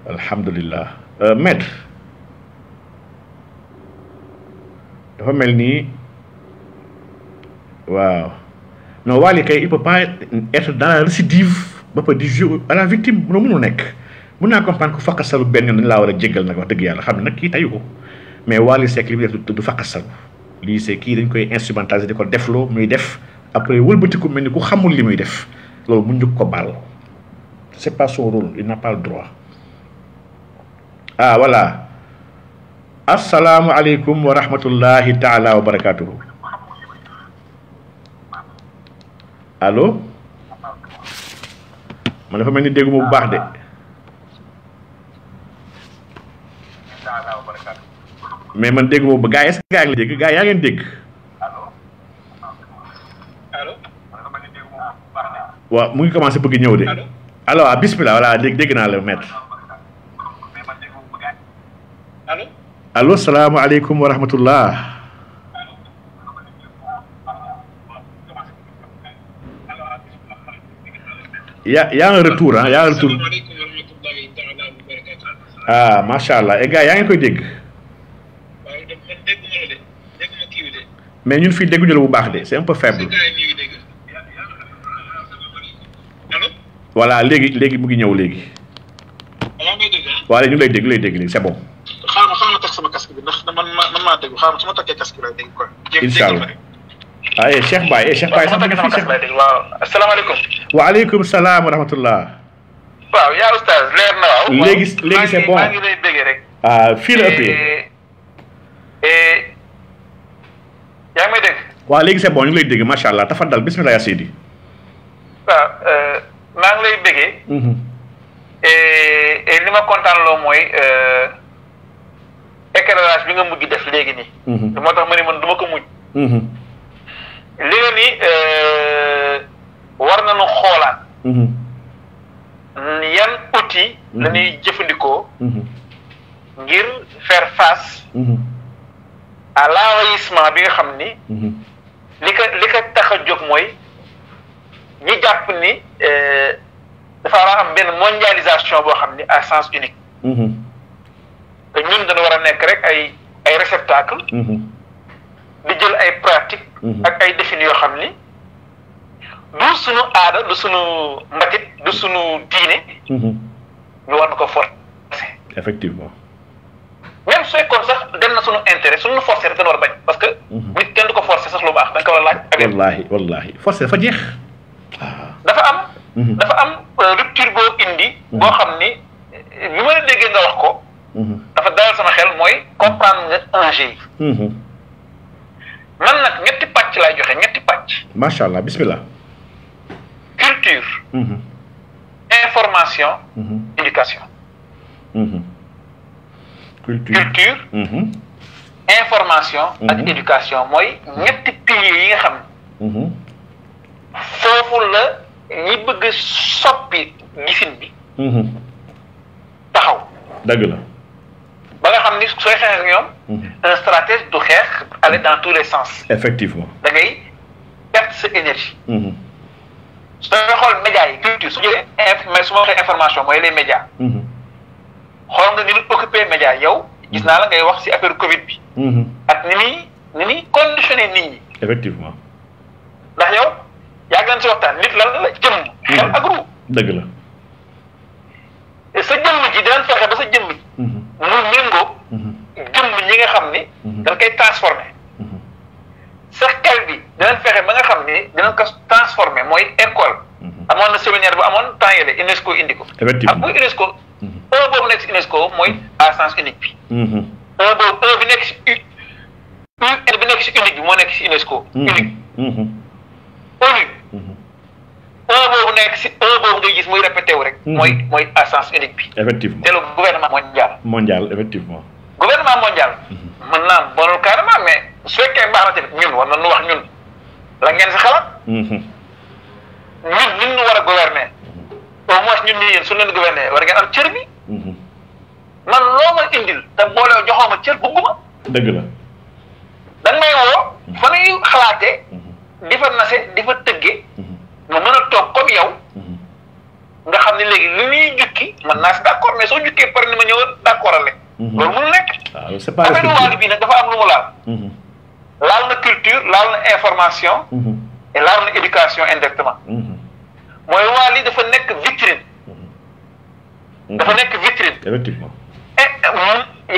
alhamdulillah maître dafa mel nii waaw non Wally kay il peut pas être dans la récidive ba pare di jouer à la victime mënul nekk mën naa comprendre ko fakkasalu benn yoon dañu laa war a jéggal nag wax dëgg yàlla xam ne nag kii tayu ko mais Wally Seck li muy def du fakkasalu lii c'est kii dañ koy instrumentaliser di ko defloo muy def après wëlbatiku mel ni ku xamul li muy def loolu mu njëkk ko baal c'est pas son rôle il n'a pas le droit ah voilà asalaamualeykum wa rahmatullahi taala wa barakatuhu allo man dafa mel ni dégguma bu baax de mais man dégguma bu gars yi est-ce que gars yi la dégg gars yaa ngeen dégg waaw mu ngi commencé bëgg ñëw de allo ah bismillah voilà dégg naa la maître allo salaamaaleykum wa rahmatullah yaa un retour ah yaa un retour ah macha allah et gars yaa ngi koy dégg mais ñun fii dégguñu la bu baax de c'est un peu faible voilà léegi mu ngi ñëw léegi waaye ñu ngi lay dégg léegi c'est bon. xaaral ma teg sama casque bi ndax man maa dégg xaaral su ma takkee casque bi lay dégg quoi. incha allah ah Cheikh Baye sax ma dégg fii Cheikh. waaw asalaamaaleykum. waaleykum salaam wa rahmatullah. waaw yaa oustaz leer na waaw. léegi c'est bon maa ngi lay déggee rek. ah fii la ëppee. yaa ngi may dégg. waaw léegi c'est bon ñu ngi lay dégg macha allah tafaddal bismillah ya Seydi. waaw maa ngi lay déggee. et li ma kontaan loo mooy éclairage bi nga mujj def léegi nii. moo tax ma ne man du ma ko mujj. léegi nii war nañu xoolaat. yan outils la ñuy jëfandikoo. ngir faire face. à l'envahissement bi nga xam ni. li ko tax a jóg mooy ñi jàpp ni. dafa war a am benn mondialisation boo xam ni à sens unique. te ñun dañu war a nekk rek ay réceptacle. di jël ay pratique ak ay défini yoo xam ni du suñu aada du suñu mbatit du suñu diine. ñu war na ko forcer. effectivement. même su fekkoon sax dem na suñu intérêt suñu forcer rek dañu war a bañ parce que. nit kenn du ko forcer sax lu baax da nga ko war a laaj. wallaahi forcer dafa jeex. dafa am rupture boo indi. boo xam ni bi ma la déggee nga wax ko. dafa dalal sama xel mooy comprendre nga enjeu yi. man nag ñetti pàcc laay joxe ñetti pàcc. macha allah bismillah. culture. information. éducation. culture. information. ak éducation mooy ñetti piliers yi nga xam ne. foofu la. ñi bëgg soppi gisin bi. taxaw. dëgg la. ba nga xam ni sooy xeex ak ñoom. un stratège du xeex aller dans tous les sens. effectivement. da ngay perte sa énergie. sooy xool médias yi culture su jëlee mais su ma waxee information mooy les médias. xool nga ni ñu occupé médias yow gis naa la ngay wax ci affaire Covid bi. ak ni muy conditionné nit ñi. effectivement. ndax yow. yàgg nañ si waxtaan nit lan la jëmm. xel ak ruu. dëgg la. sa jëmm ji dinañ fexe ba sa jëmm ji. muy méngoo. jëmm ñi nga xam ni. dañ koy transformé. sa xel bi dinañ fexe ba nga xam ni dinañ ko transformé mooy école. amoon na séminaire bu amoon temps yële UNESCO indi ko. effectivement ak muy UNESCO. un boobu nekk si UNESCO mooy à sens unique bi. un boobu un bi nekk si bi nekk si unique bi moo nekk si UNESCO. unique. un boobu nekk si un boobu ngay gis muy répété wu rek. mooy à sens unique bi. effectivement c'est le gouvernement mondial. Effectivement. Gouvernement mondial. mën naa bonul carrément mais su fekkee baax na tamit ñun war nañu wax ñun la ngeen si xalaat. ñun ñu war a gouverner. au moins ñun ñii yéen su leen gouverner war ngeen am cër bi. man loo ma indil te boole joxoo ma cër bëgguma. dëgg la. dañ may woo fa nuy xalaatee. di fa nase di fa tëggee. nga mën a toog comme yow. nga xam ne léegi li ñuy jukki man naa si d' accord mais soo jukkee pare ni ma ñëw d' accord rek. loolu mënul nekk. waaw c'est pas affaire waali bii nag dafa am lu mu laal. laal na culture laal na information. et laal na éducation indirectement. mooy Wally dafa nekk vitrine. dafa nekk vitrine. effectivement.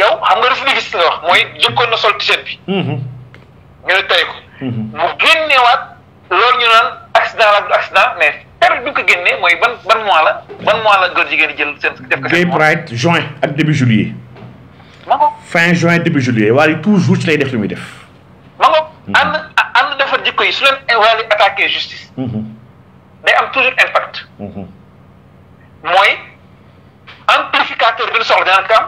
yow xam nga récidiviste nga wax mooy jëkkoon na sol t-shirt bi. ñu ne tey ko. mu génneewaat loolu ñu naan accident la du accident mais période bi nga ko génnee mooy ban mois la góor jigéen di jël seen def ko. Gay Pride juin ak début juillet. ma ngo fin juin début juillet Wally toujours ci lay def li muy def. ma ngo ànd defar jikko yi su leen Wally attaqué justice. day am toujours impact. mooy amplificateur bi ñu soxla dinañ ko am.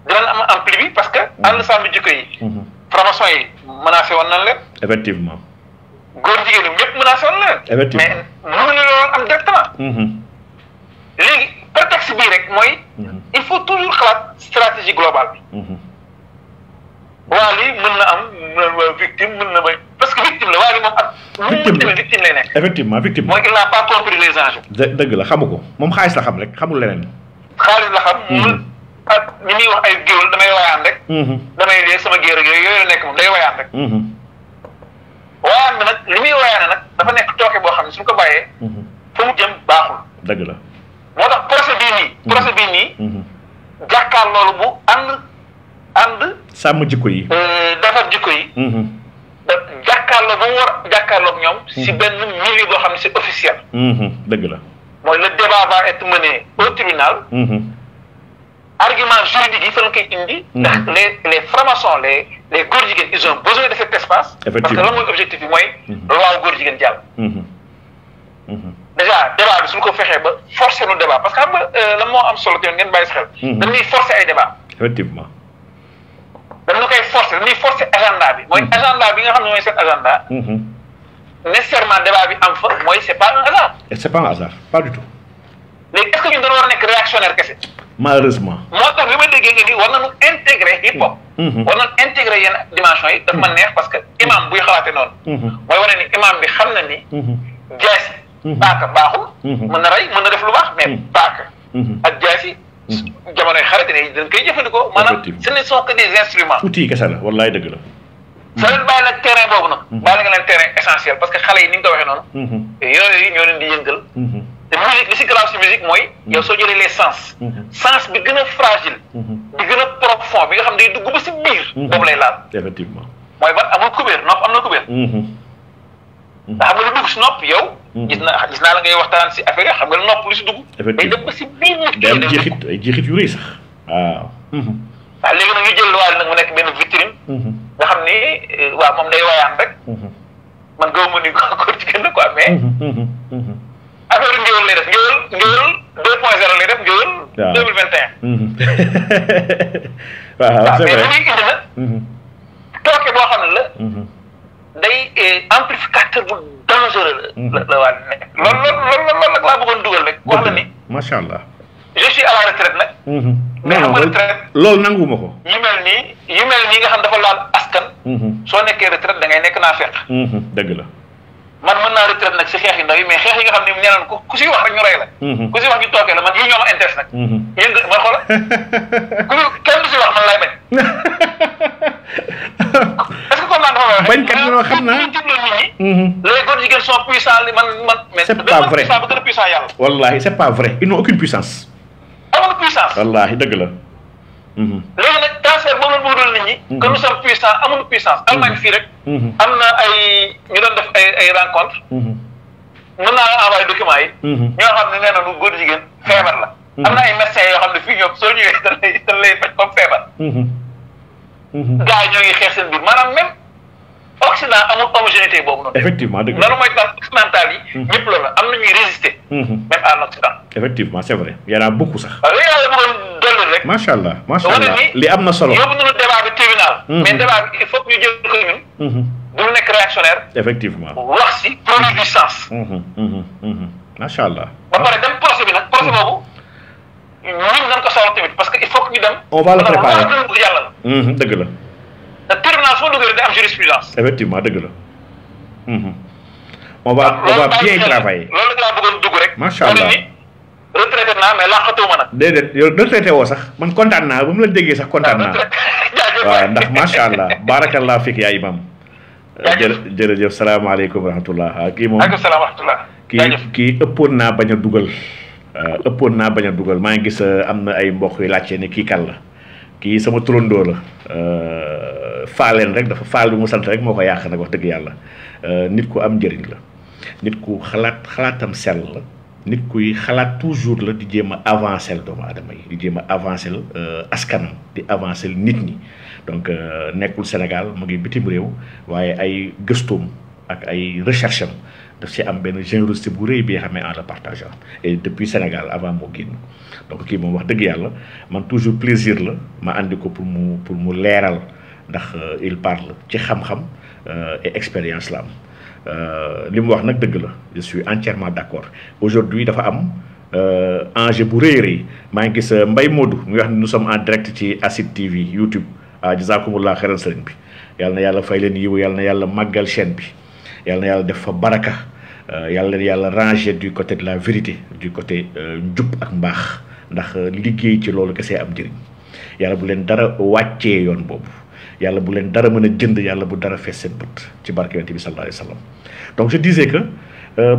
dinañ am ampli bi parce que ànd sàmm jikko yi. formation yi menacé woon nañ leen. effectivement. góor jigéen ñi ñëpp menacé woon na leen. effectivement mais mënuñu loolu am directement. léegi prétexte bii rek mooy. il faut toujours xalaat stratégie globale bi. Wally mën na am victime mën na bay parce que victime la Wally moom ak. victime lay nekk. effectivement victime. mooy il n'a pas compris les enjeux. dëgg la xamu ko moom xaalis la xam rek xamul leneen. xaalis la xam. ak ni muy wax ay géwél damay wayaan rek. damay dee sama géer ak yooyu la nekk moom day wayaan rek. wayaan bi nag li muy wayaane nag dafa nekk tooke boo xam ne suñu ko bàyyee. fa mu jëm baaxul. dëgg la. moo tax procès bii nii. jàkkaar loolu bu ànd. sàmm jikko yi. defar jikko yi. jàkkaarloo ba mu war a jàkkaarloog ñoom. si benn milieu boo xam ne c'est officiel. dëgg la. mooy le débat va être mené au tribunal. argument juridique yi fa la koy indi. ndax les francs-maçons les góor jigéen ils ont besoin de cet espace. parce que lan mooy objectif bi mooy. loi góor jigéen jàll. déjà débat bi suñu ko fexee ba forcer nu débat parce que xam nga lan moo am solo te ngeen bàyyi si xel. dañuy forcer ay débat. effectivement. dañu koy forcer agenda bi. mooy agenda bi nga xam ne mooy seen agenda. nécessairement débat bi am fa mooy c'est pas un hasard. c'est pas un hasard pas du tout. léegi est-ce que ñun dañoo war a nekk réactionnaire kese. malheureusement. moo tax bi ma déggee nga ni war nañu intégrer hip hop. war nañu intégrer yenn dimension yi daf ma neex parce que imam buy xalaatee noonu. mooy wane ni imam bi xam na ni. jaasi. baaka baaxul. mën na rey mën na def lu baax mais baaka. ak jaasi. jamonoy xarate ne dañ koy jëfandikoo. maanaam ce ne sont que des instruments. outil kese la wallaay dëgg la. soo leen bàyyi nag terrain boobu nag. bàyyi nga leen terrain essentiel parce que xale yi ni nga ko waxee noonu. yooyu ñoo leen di yëngal. te musique li si grave si musique mooy. yow soo jëlee les sens. sens bi gën a fragile. bi gën a profond bi nga xam ne day dugg ba si biir. boobu lay laal. effectivement. mooy ban amul kubéer nopp am na kubéer. nga xam nga lu dugg si nopp yow. gis naa la ngay waxtaan si affaire yi xam nga lu nopp lu si dugg. day dem ba si biir nit ki. day am jeexit ay jeexit yu rëy sax waaw. waaw léegi nag ñu jël Wally nag mu nekk benn vitrine. nga xam ni waaw moom day wayaan rek. man gaw ma ni ko ci gën quoi mais. affaire ngéwél lay def ngéwél 2.0 lay def ngéwél. waaw 2021. waaw c'est vrai mais li muy indi nag. tooke boo xam ne la. day amplificateur bu dangereux la Wally nekk. loolu nag laa bëggoon dugal rek. wax la ni macha allah. je suis à la retraite nag. mais xam nga retraite. loolu nanguwuma ko. yu mel nii nga xam dafa laal askan. soo nekkee retraite da ngay nekk naa fekk. dëgg la. man mën naa retraite nag si xeex yi ndaw yi mais xeex yi nga xam ne nee nañ ko ku si wax rek ñu rey la. ku si wax ñu toogee la man yii ñoo ma intéresse nag. yéen man xoola kenn du si wax man lay bañ. est-ce que comme dafa wax. bañ kat ñoo xam naa ñu jubloo nit ñi. les góor jigéen sont puissants man. mais c'est pas vrai puissant ba gën a puissant yàlla. wallahi c'est pas vrai ils n'ont aucune puissance. amul puissance. wallahi dëgg la. léegi nag cancer boobu la bëggoon nit ñi. que nous sommes puissants amul puissance. Allemagne fii rek. am na ay ñu doon def ay rencontre. mën naa envoyé documents yi. ñoo xam ne nee na lu góor jigéen feebar la. am na ay médecins yoo xam ne fii ñoom soo ñëwee dañ lay faj comme feebar. gars yi ñoo ngi xeex seen biir maanaam même Occident amul homogénéité boobu noonu. effectivement dëgg la loolu mooy tax occidental yi. ñëpp loolu am na ñuy résister. même à l'Occident. effectivement c'est vrai y en a beaucoup sax. waaw yooyu yàlla bëggoon dolli rek. macha allah li am na solo. yóbbu nañu débat bi tribunal. mais débat bi il faut que ñu jël ko ñun. du nekk réactionnaire. effectivement wax si produit du sens. macha allah. ba pare dem procès bi nag procès boobu ñun nañ ko soxla tamit parce que il faut que ñu dem. on va le préparer bëgg yàlla dëgg la. te tribunal soo duggee day am jurisprudence. effectivement dëgg la. on va bien travailler. loolu laa bëggoon dugg rek. macha allah retraité naa mais laqatuma nag. déedéet yow retraité woo sax man kontaan naa ba mu la déggee sax kontaan naa. waaw ndax macha allah barakallah fik yaa imam. jërëjëf salaamaaleykum wa rahmatullah kii moom. waaleykum salaam wa rahmatullah. kii ëppoon naa bañ a dugal. maa ngi gis am na ay mbokk yu laajte ne kii kan la kii sama turandoo la faaleen rek dafa faal bi mu sant rek moo ko yàq nag wax dëgg yàlla nit ku am njëriñ la nit ku xalaatam sell la nit kuy xalaat toujours la di jéem a avancer doomu aadama yi di jéem a avancer askanam di avancer nit ñi donc nekkul Sénégal mu ngi bitim réew waaye ay gëstoom ak ay recherche am daf ci am benn générosité bu rëy bi nga xam ne en le partageant et depuis Sénégal avant moo génn donc kii moom wax dëgg yàlla man toujours plaisir la ma andi ko pour mu leeral ndax il parle ci xam-xam et expérience la am li mu wax nag dëgg la je suis entièrement d'accord aujourd'hui dafa am enjeu bu rëy rëy maa ngi gis Mbaye Modou mu wax ne nous sommes en direct ci ASID TV YouTube jazakumullah xeran sëriñ bi yàlla na yàlla fay leen yiwu yàlla na yàlla màggal chaîne bi yàlla na yàlla def fa baraka yàlla na yàlla ranger du côté de la vérité du côté njub ak mbaax ndax liggéey ci loolu kese am njëriñ yàlla bu leen dara wàccee yoon boobu yàlla bu leen dara mën a jënd yàlla bu dara fees seen bët ci barke yonent bi sallallahu alayhi wa sallam donc je disais que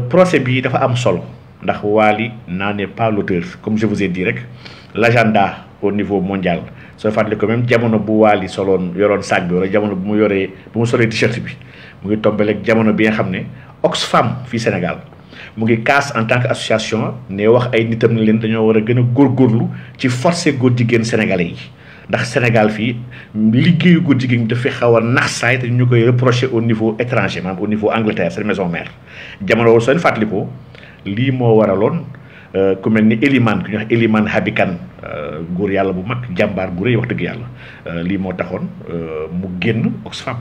procès bi dafa am solo ndax Wally n'en est pas l'auteur comme je vous ai dit rek l'agenda au niveau mondial soo fàttali ko même jamono bu Wally yoroon sac bi wala jamono bu mu solee t-shirt bi mu ngi tombeleeg jamono bi nga xam ne Oxfam fii Sénégal mu ngi kaas en tant que association ne wax ay nitam ne leen dañoo war a gën a góorgóorlu ci forcer góor jigéen sénégalais yi ndax Sénégal fii liggéeyu góor jigéen dafay xaw a nax saay te ñu koy reprocher au niveau étranger maanaam au niveau Angleterre seen maison mère jamono wala soo fàttalikoo lii moo waraloon ku mel ni Eliman ku ñuy wax Eliman Habikan góor yàlla bu mag jàmbaar bu rëy wax dëgg yàlla lii moo taxoon mu génn Oxfam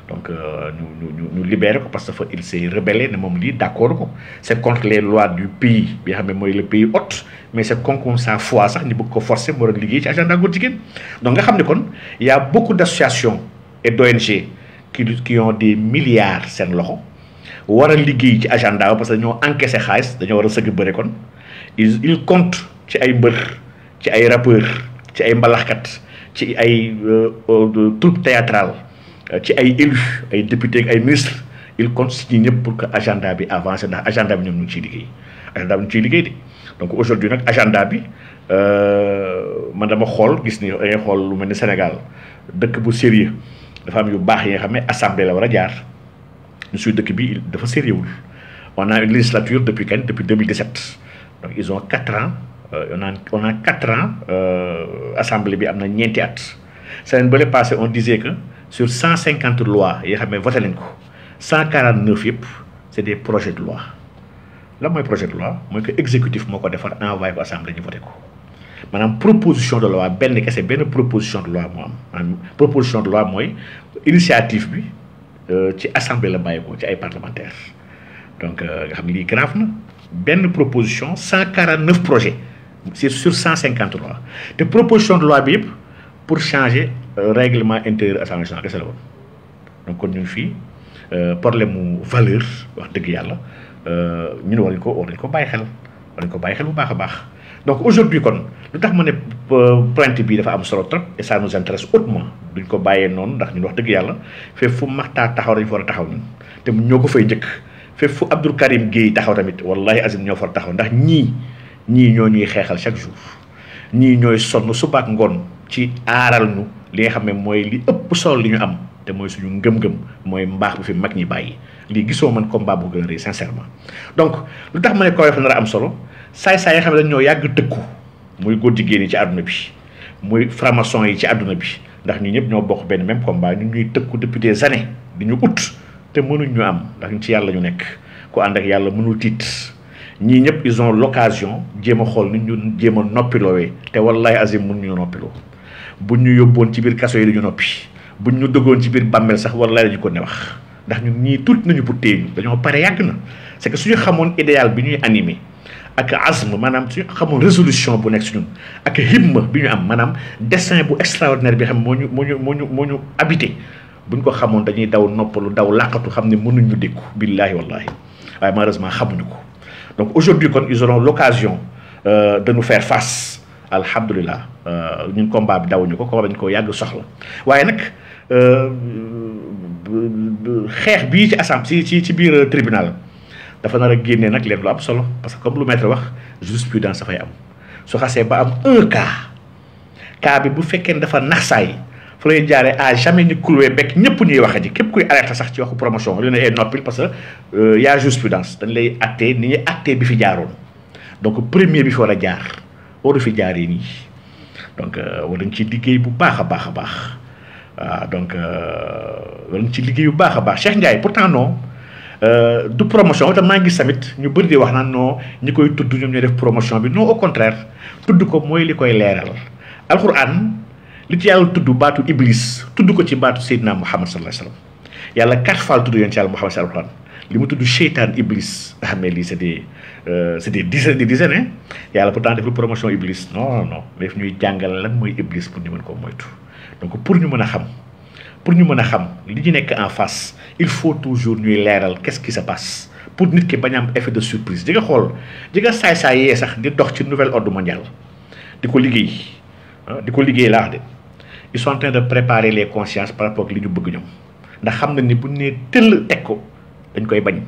donc ñu libéré ko parce que il s'est rebellé ne moom lii d'accord ko c'est contre les lois du pays bi nga xam ne mooy le pays hôte mais c'est contre sa foi sax ñu bëgg ko forcer mu war a liggéey ci agenda góor jigéen donc nga xam ne kon y a beaucoup d'associations et d'ONG qui ont des milliards seen loxo war a liggéey ci agenda parce que dañoo encaissé xaalis dañoo war a sëgg bëre kon il compte ci ay mbër ci ay rappeurs ci ay mbalaxkat ci ay troupe théâtrale ci ay élus ay députés ak ay ministres il compte si ñi ñëpp pour que agenda bi avance ndax agenda bi ñoom ñu ngi ciy liggéey agenda bi ñu ciy liggéey de donc aujourd'hui nag agenda bi man dama xool gis ni dangay xool lu mel ni Sénégal dëkk bu sérieux dafa am yu baax yi nga xam ne assemblée la war a jaar ñu suy dëkk bi dafa sérieux wul on a une législature depuis 2017 donc ils ont 4 ans on a 4 ans assemblée bi am na ñeenti at semaine bële passé on disait que sur 150 lois yoo xam ne voté nañ ko 149 yëpp c'est des projets de loi lan mooy projet de loi mooy que exécutif moo ko defar envoyé ko assemblée ñu voté ko maanaam proposition de loi benn proposition de loi moo am maanaam proposition de loi mooy initiative bi ci assemblée la bàyyi ko ci ay parlementaires donc nga xam ne lii grave na benn proposition 149 projets c'est sur 150 lois te proposition de loi bi yëpp pour changer règlement intérieur assemblée nationale kese la woon donc kon ñun fii problème mu valeur wax dëgg yàlla ñun war nañ ko bàyyi xel bu baax a baax donc aujourd'hui kon lu tax ma ne plainte bi dafa am solo trop et ça nous intéresse hautement duñ ko bàyyee noonu ndax ñun wax dëgg yàlla fépp fu Maxtaar taxaw dañ fa war a taxaw ñun te ñoo ko fay njëkk fépp fu Abdou Karim Gueye taxaw tamit wallahi azim ñoo fa war a taxaw ndax ñii ñoo ñuy xeexal chaque jour ñii ñooy sonn suba ak ngoon ci aaral ñu li nga xam ne mooy li ëpp solo li ñu am te mooy suñu ngëm-ngëm mooy mbaax bu fi mag ñi bàyyi lii gisoo man combat bu gën a rëy sincèrement donc lu tax ma ne ko dafa nar a am solo saay-saay yi xam ne dañ ñoo yàgg tëkku muy góor jigéen yi ci àdduna bi muy franc-maçon yi ci àdduna bi ndax ñu ñëpp ñoo bokk benn même combat ñu ñuy tëkku depuis des années di ñu ut te mënuñ ñu am ndax ñu ci yàlla ñu nekk ku ànd ak yàlla mënul tiit ñii ñëpp ils ont l'occasion jéem a xool ni ñu jéem a noppiloowee te wallahi azim mun ñu noppiloo buñ ñu yóbboon ci biir kaso yi dañu noppi buñ ñu duggoon ci biir bàmmeel sax wallahi dañu ko ne wax ndax ñun ñii tuuti nañu pour téye ñu dañoo pare yàgg na c'est que suñu xamoon idéal bi ñuy animé ak azm maanaam suñu xamoon résolution bu nekk si ñun ak himma bi ñu am maanaam destin bu extraordinaire bi xam moo ñu habité buñ ko xamoon dañuy daw noppalu daw làqatu xam ne mënuñ ñu dékku billaahi wallahi waaye malheureusement xamuñu ko donc aujourd'hui kon ils auront l'occasion de nous faire face alhamdulilah ñun combat bi dawuñu ko combat dañ ko yàgg soxla waaye nag xeex bii ci assemblée ci biir tribunal dafa nar a génnee nag leen lu am solo parce que comme lu maître wax jurisprudence dafay am su xasee ba am un cas bi bu fekkee ne dafa naxsaay fa lay jaaree à jamais ñu cloué bekk ñëpp ñuy waxe ji képp kuy alerte sax ci waxu promotion li ne ay noppil parce que y a jurisprudence dañ lay attee ni ñuy attee bi fi jaaroon donc premier bi fi war a jaar waru fi jaaree nii donc war nañ ci liggéey bu baax a baax a baax waaw donc war nañ ci liggéey bu baax a baax Cheikh Ndiaye pourtant non du promotion te maa ngi gis tamit ñu bëri di wax naan non ñi koy tudd ñoom ñooy def promotion bi non au contraire tudd ko mooy li koy leeral alquran li ci yàlla tudd baatu iblis tudd ko ci baatu Seydina Muhammad sallallahu alayhi wa sallam yàlla 4 fois tudd yoon ci yàlla Muhammad si alquran li mu tudd seytaan iblis nga xam ne lii c'est des dizaines hein yàlla pourtant deful promotion iblis non non daf ñuy jàngal lan mooy iblis pour ñu mën koo moytu donc pour ñu mën a xam li ñu nekk en face il faut toujours ñuy leeral qu'est-ce qui se passe pour nit ki bañ am effet de surprise di nga xool di nga saay-saay yee sax di dox ci nouvel ordre mondial di ko liggéey laax de ils sont en train de préparer les consciences par rapport ak li ñu bëgg ñoom ndax xam na ni bu ñu nee tëll teg ko dañ koy bañ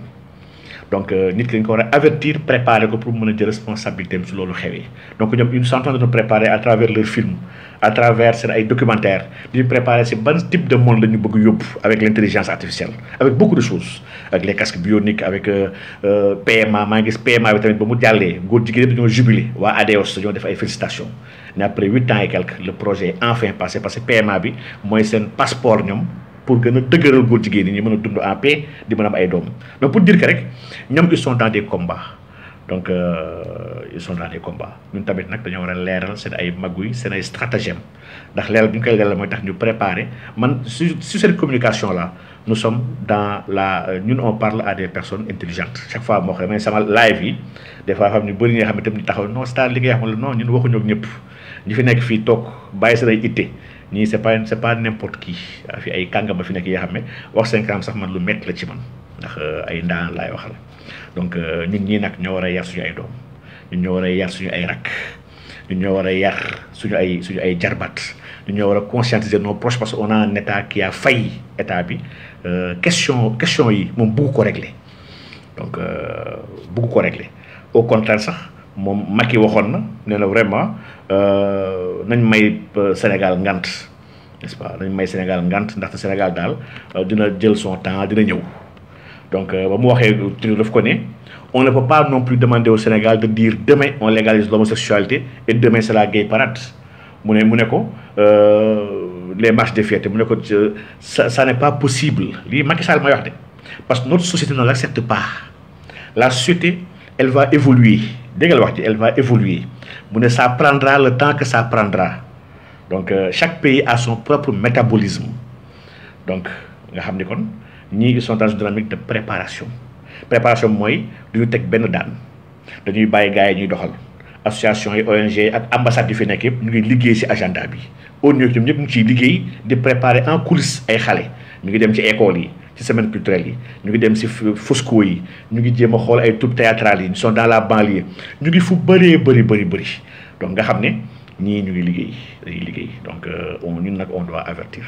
donc nit ki dañ ko war a avertir préparer ko pour mën a jël responsabilité am si loolu xewee donc ñoom ils sont en train de nous préparer à travers leurs films à travers seen ay documentaires di ñu préparer si ban type de monde la ñu bëgg yóbbu avec l'intelligence artificielle avec beaucoup de choses avec les casques bioniques avec PMA maa ngi gis PMA bi tamit ba mu jàllee góor jigéen dañoo jubilé waa ADEOS dañoo def ay félicitations mais après 8 ans et quelques le projet est enfin passé parce que PMA bi mooy seen passeport ñoom pour gën a dëgëral góor jigéen ñi mën a dund en paix di mën a am ay doom donc pour dire que rek ñoom ils sont dans des combats donc ils sont dans des combats ñun tamit nag dañoo war a leeral seen ay maguy seen ay stratagème ndax leeral bi ñu koy leeral mooy tax ñu préparer man sur cette communication là nous sommes dans ñun on parle à des personnes intelligentes chaque fois moo xam ne sama live yi des fois xam ñu bëri ñi nga xam ne tam ñu taxaw non c'est li ngay xam la non ñun waxuñu ak ñëpp ñi fi nekk fii toog bàyyi seen ay itte ñii c'est pas n'importe qui fi ay kàngama fi nekk yoo xam ne wax 5 ans sax man lu métti la ci man ndax ay ndaan laay waxal donc ñun ñii nag ñoo war a yar suñu ay doom ñun ñoo war a yar suñu ay rakk ñun ñoo war a yar suñu ay jarbat ñun ñoo war a conscientiser nos proches parce que on a un état qui a failli état bi question yi moom bugg ko régler donc bugg ko régler au contraire sax moom Macky waxoon na nee na vraiment nañ may Sénégal ngant n'est-ce pas nañ may Sénégal ngant ndaxte Sénégal daal dina jël son temps dina ñëw donc ba mu waxee daf ko ne on ne peut pas non plus demander au Sénégal de dire demain on légalise l'homosexualité et demain c'est la gay parade mu ne ko les marches de fierté mu ne ko ça n'est pas possible lii Macky Sall may wax de parce que notre société ne l'accepte pas la société elle va évoluer dégg nga wax ji elle va évoluer mu ne ça prendra le temps que ça prendra donc chaque pays a son propre métabolisme donc nga xam ni kon ñii ils sont dans une dynamique de préparation mooy du ñu teg benn daan dañuy bàyyi gars yi ñuy doxal association yi ONG ak ambassade yi fi nekk yëpp ñu ngi liggéey ci agenda bi au ñoom ñëpp ñu ngi ciy liggéey di préparer en coulisses ay xale ñu ngi dem ci école yi ci semaine culturelle yi ñu ngi dem ci Fosco yi ñu ngi jéem a xool ay troupes théâtrales yi ils sont dans la banlieue ñu ngi fu bëri donc nga xam ne ñii ñu ngi liggéey donc ñun nag on doit avertir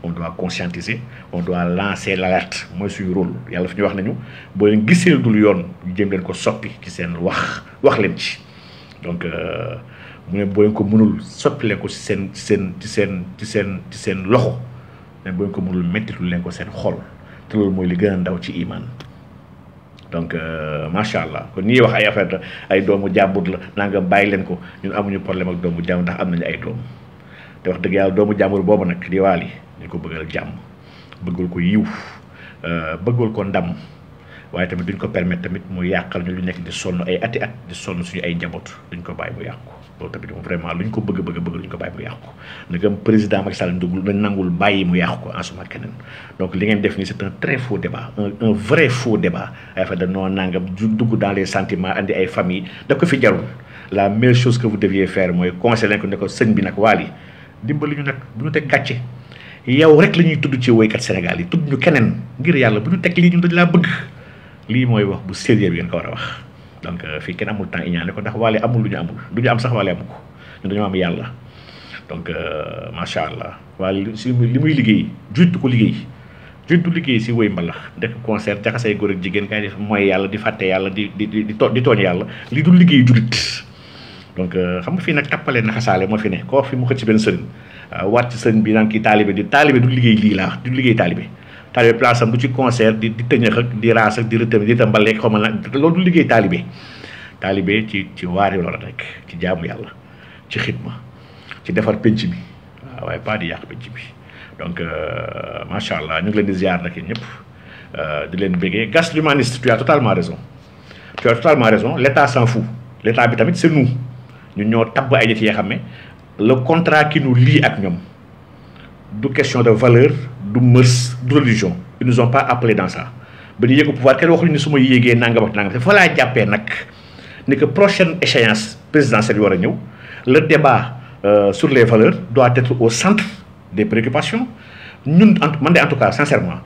on doit conscientiser on doit lancer l'alerte mooy suñu rôle yàlla fi ñu wax nañu boo leen gisee dul yoon ñu jéem leen ko soppi ci seen wax leen ci donc mu ne boo leen ko mënul soppi leen ko ci seen loxo mais boo leen ko mënul mettitul leen ko seen xol te loolu mooy li gën a ndaw ci iman donc macha allah kon ñii wax ay affaire ay doomu jàmbur la naa nga bàyyi leen ko ñun amuñu problème ak doomu jàmbur ndax am nañu ay doom te wax dëgg yàlla doomu jàmbur boobu nag di waal yi ñu ko bëggal jàmm bëggul ko yiw bëggul ko ndam waaye tamit duñ ko permettre tamit mu yàqal ñu lu nekk di sonn ay ati at di sonn suñu ay njaboot duñ ko bàyyi mu yàqu loolu tamit moom vraiment luñ ko bëgg duñ ko bàyyi mu yàqu nagam président Macky Sall ndugul nañ nangul bàyyi mu yàqu ko en suma keneen donc li ngeen def nii c'est un très faux débat un vrai faux débat ay fa da noo nangam dugg dans les sentiments andi ay famille daf ko fi jarul la meilleure chose que vous deviez faire mooy conseiller ko ne ko sëñ bi nag waali dimbali ñu nag bu ñu teg gàcce yow rek la ñuy tudd ci woykat Sénégal yi tudd ñu keneen ngir yàlla bu ñu teg lii ñun dañ laa bëgg lii mooy wax bu sérieux bi ngeen ko war a wax donc fii kenn amul temps iñaane ko ndax waale amul lu ñu amul du ñu am sax waale amu ko ñun dañoo am yàlla donc macha allah waaye si li muy liggéey julit ko liggéey julit du liggéey si woy mbalax def concert jaxasay góor ak jigéen kay def mooy yàlla di fàtte yàlla di tooñ yàlla li du liggéey julit donc xam nga fii nag tappale na xasaale moo fi ne koo fi mu xëcc ci benn sëriñ waat ci sëriñ bi naan kii taalibe du liggéey lii laa du liggéey taalibe place am du ci concert di tëñëx ak di raas ak di rëtëm di tambaleeg xaw ma nag loolu du liggéey taalibe ci waar yi loola rek ci jaamu yàlla ci xidma ci defar penc bi waaw waaye pas di yàq penc bi donc macha allah ñu ngi leen di ziar nag yéen ñëpp di leen béggee Gas l'humaniste tu as totalement raison l'état s'en fout l'état bi tamit c'est nous ñun ñoo tabb ay nit yoo xam ne le contrat qui nous lie ak ñoom du question de valeur du mœurs du religion ils nous ont pas appelé dans ça ba ñu yëg au pouvoir kenn waxuñu ne su ma yéegee nangam ak nangam te fa laa jàppee nag ni que prochaine échéance présidentielle yi war a ñëw le débat sur les valeurs doit être au centre des préoccupations ñun man de en tout cas sincèrement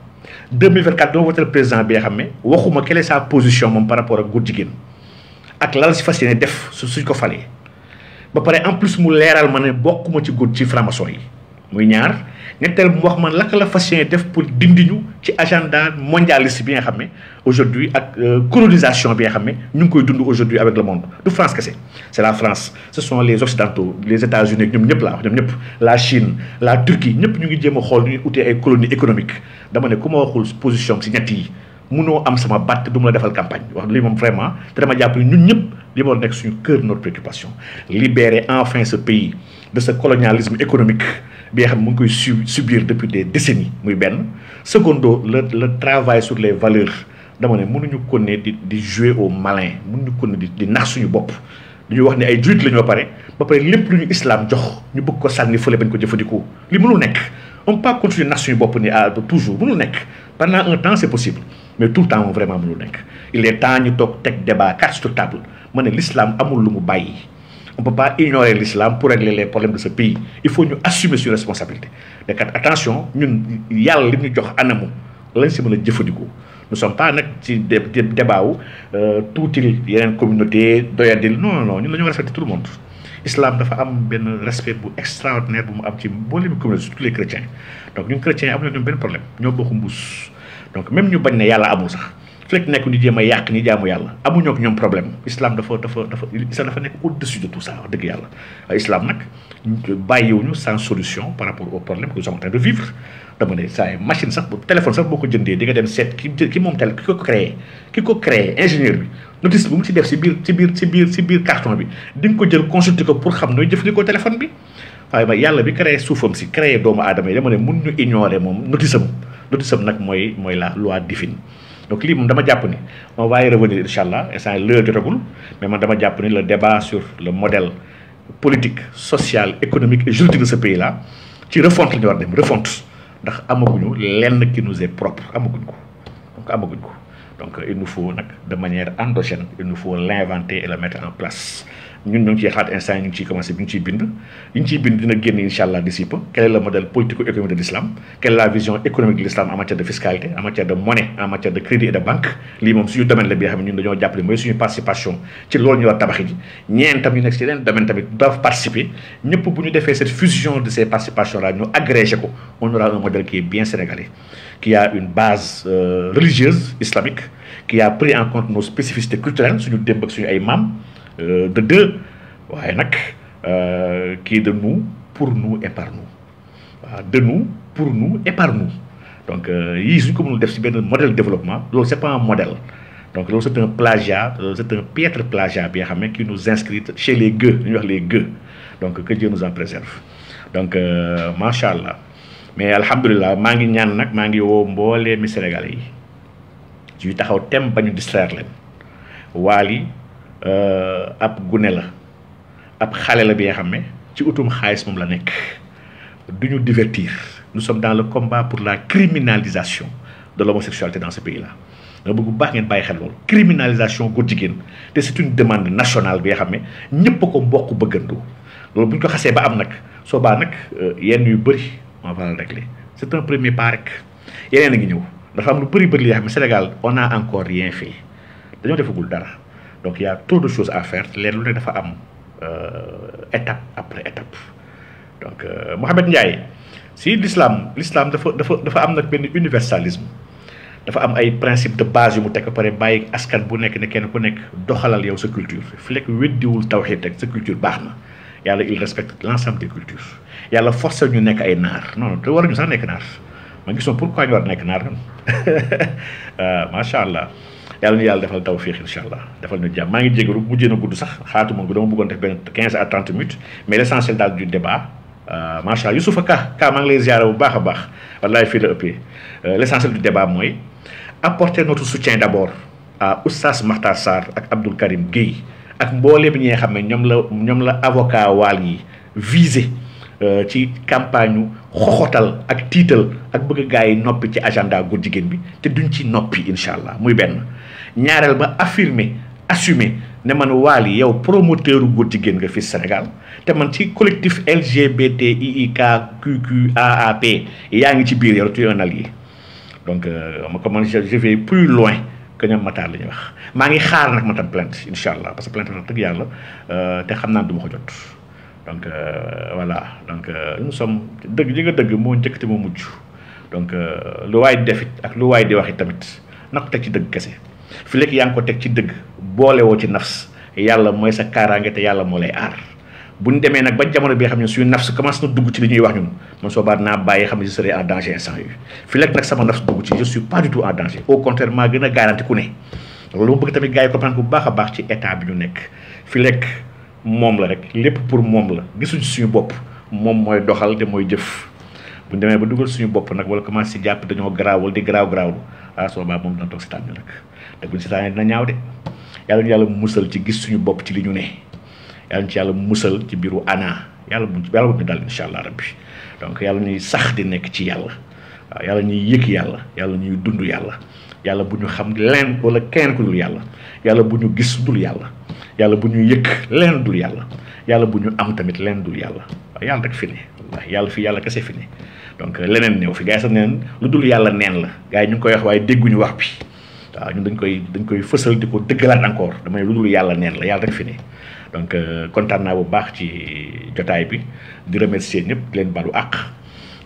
2024 doo voter président bi nga xam ne waxuma quelle est sa position moom par rapport ak góor jigéen ak lan la si fas yéene def suñ ko falee ba pare en plus mu leeral ma ne bokkuma ci góor ci franc-maçon yi muy ñaar ñetteel mu wax man laka la fas yéene def pour dindi ñu ci agenda mondialiste bi nga xam ne aujourd'hui ak colonisation bi nga xam ne ñu ngi koy dund aujourd'hui avec le monde du France kese c'est la France ce sont les occidentaux les États-Unis ñoom ñëpp laa wax ñoom ñëpp la Chine la Turquie ñëpp ñu ngi jéem a xool ñu utee ay colonies économiques dama ne ku ma waxul position si ñett yi munoo am sama batt du ma la defal campagne wax lii moom vraiment te dama jàpp ni ñun ñëpp li ma nekk suñu cœur notre préoccupation libérer enfin ce pays de ce colonialisme économique bi nga xam mu ngi koy subir depuis des décennies muy benn secondo le travail sur les valeurs dama ne mënuñu ko ne di jouer au malin mënuñu ko ne di nax suñu bopp dañuy wax ne ay jurit la ñu ba pare lépp lu ñu islam jox ñu bëgg ko sànni fële bañ ko jëfandikoo li mënul nekk on peut pas continuer nax suñu bopp ni toujours mënul nekk pendant un temps c'est possible mais tout le temps moom vraiment mënul nekk il est temps ñu toog teg débat carte sur table ma ne l'islam amul lu mu bàyyi on peut pas ignorer l'islam pour régler les problèmes de ce pays il faut ñu assumer suñu responsabilité mais kat attention ñun yàlla li ñu jox anamu lañ si mën a jëfandikoo nous sommes pas nag ci débat wu tuutil yeneen communauté doyadil non ñun la ñu respecter tout le monde islam dafa am benn respect bu extraordinaire bu mu am ci mboolem communauté surtout les chrétiens donc ñun chrétiens amuñu ñoom benn problème ñoo bokk mbuus donc même ñu bañ ne yàlla amul sax fekk nekk ñu jéem a yàq ñi jaamu yàlla amuñoo ak ñoom problème islam dafa nekk au-dessus de tout ça wax dëgg yàlla islam nag bàyyiwuñu sans solution par rapport au problème que nous sommes en train de vivre dama ne saa yi machine sax téléphone sax boo ko jëndee di nga dem seet ki moom tel ki ko créé ingénieur bi notice bu mu ci def si biir carton bi di nga ko jël consulter ko pour xam nooy jëfandikoo téléphone bi waaye ba yàlla bi créé suufam si créé doomu aadama yi dama ne mun ñu ignorer moom notice am nag mooy la loi divine donc lii moom dama jàpp ni on va y revenir incha allah instant l'heure jotagul mais man dama jàpp ni le débat sur le modèle politique social économique et juridique de ce pays là ci refonte la ñu war dem refonte ndax amaguñu lenn qui nous est propre amaguñ ko donc il nous faut nag de manière endogène il nous faut l'inventer et le mettre en place ñun ñu ngi ciy xalaat instant ñu ngi ciy commencé ñu ngi ciy bind dina génn incha allah d'ici peu quel est le modèle politico-économique de l'islam quelle est la vision économique de l'islam en matière de fiscalité en matière de monnaie en matière de crédit et de banque lii moom suñu domaine la bi nga xam ne ñun dañoo jàppale mooy suñu participation ci loolu ñu war tabaxi ji ñeen tam ñu nekk ci yeneen domaine tamit doivent participer ñëpp bu ñu defee cette fusion de ces participations là ñu agrégé ko on aura un modèle qui est bien sénégalais qui a une base religieuse islamique qui a pris en compte nos spécificités culturelles suñu démb ak suñu ay maam de deux waaye nag qui est de nous pour nous et par nous waaw de nous pour nous et par nous donc yii suñ ko mënul def ci benn modèle de développement loolu c'est pas un modèle donc loolu c'est un plagiat c'est un piètre plagiat bi nga xam ne qui nous inscrit chez les gueux ñuy wax les gueux donc que Dieu nous en préserve donc macha allah mais alhamdulilah maa ngi ñaan nag maa ngi woo mboolee mi Sénégalais yi ci taxaw tem bañu distraire leen Wally ab gune la ab xale la bi nga xam ne ci utum xaalis moom la nekk du ñu divertir nous sommes dans le combat pour la criminalisation de l'homosexualité dans ce pays là nga bëgg bu baax ngeen bàyyi xel loolu criminalisation góor jigéen te c'est une demande nationale bi nga xam ne ñëpp ko mbokk bëggandoo loolu bu ñu ko xasee ba am nag soo baa nag yenn yu bëri on va le régler c'est un premier pas rek yeneen a ngi ñëw dafa am lu bëri li nga xam ne Sénégal on a encore rien fait dañoo defagul dara donc il y a trop de choses à faire leen lu ne dafa am étape après étape. Donc Mohamed Ndiaye si l'islam dafa am nag benn universalisme dafa am ay principe de base yu mu teg ba pare bàyyi askan bu nekk ne kenn ku nekk doxalal yow sa culture fi lekk weddiwul tawxiid rek sa culture baax na yàlla il respecte l'ensemble des cultures yàlla forcé ñu nekk ay naar non te waruñu sax nekk naar ma gisoon pourquoi ñu war nekk naar kan macha allah yàlla ñu yàlla defal tawfiq incha allah defal ñu jàmm maa ngi jégalu mujjee na gudd sax xaatuma ko dama bëggoon def benn 15 à 30 minutes mais l'essentiel daal du débat macha allah Youssoufa Ka maa ngi lay ziara bu baax a baax wallahi fii la ëppee l'essentiel du débat mooy apporter notre soutien d'abord à Oustaz Makhtar Sarr ak Abdoul Karim Gueye ak mbooleem ñi nga xam ne ñoom la avocat waal yi visé ci campagne xoxotal ak tiital ak bëgg gaa yi noppi ci agenda góor jigéen bi te duñ ci noppi incha allah muy benn ñaareel ba affirmer assumer ne man waal yi yow promoteur góor jigéen nga fi Sénégal te man ci collectif LGBTIIK QQAAP yaa ngi ci biir yow tu es un allié donc ma comment je vais plus loin que ñoom Matar la ñuy wax maa ngi xaar nag ma tam plainte incha allah parce que plainte nag dëgg yàlla te xam naa du ma ko jot donc voilà donc nous sommes dëgg ji nga dëgg moo njëkk te moo mujj donc lu waay di def it ak lu waay di wax it tamit na ko teg ci dëgg kese fi lekk yaa ngi ko teg ci dëgg boolewoo ci nafs yàlla mooy sa kaaraange te yàlla moo lay aar bu ñu demee nag ba jamono bi nga xam ne suñu nafs commence na dugg ci li ñuy wax ñun man soo baat naa bàyyi xam ne je serai en danger instant yii fi lekk nag sama nafs dugg ci je suis pas du tout en danger au contraire maa gën a garanti ku ne loolu ma bëgg tamit gars yi comprendre bu baax a baax ci état bi ñu nekk fi lekk moom la rek lépp pour moom la gisuñ suñu bopp moom mooy doxal te mooy jëf bu ñu demee ba dugal suñu bopp nag wala commencé si jàpp dañoo garaawal di garaawlu soo baa moom dina toog si tànn nag te buñ si tànnee dina ñaaw de yàlla ñu yàlla musal ci gis suñu bopp ci li ñu ne yàlla ñu ci yàlla musal ci biiru ana yàlla bu ñu dal incha allah rabbi donc yàlla ñuy sax di nekk ci yàlla waaw yàlla ñuy yëg yàlla yàlla ñuy dund yàlla yàlla bu ñu xam leen wala keneen ku dul yàlla yàlla bu ñu gis dul yàlla yàlla bu ñu yëg leen dul yàlla yàlla bu ñu am tamit leen dul yàlla waaw yàlla rek fi ne wallahi yàlla fi yàlla kese fi ne donc leneen néew fi gars yi sax neen lu dul yàlla neen la gars yi ñu ngi koy wax waaye dégguñu wax bi waaw ñun dañ koy fësal di ko dëggalaat encore damay lu dul yàlla neen la yàlla rek fi ne donc kontaan naa bu baax ci jotaay bi di remercier ñëpp di leen balu àq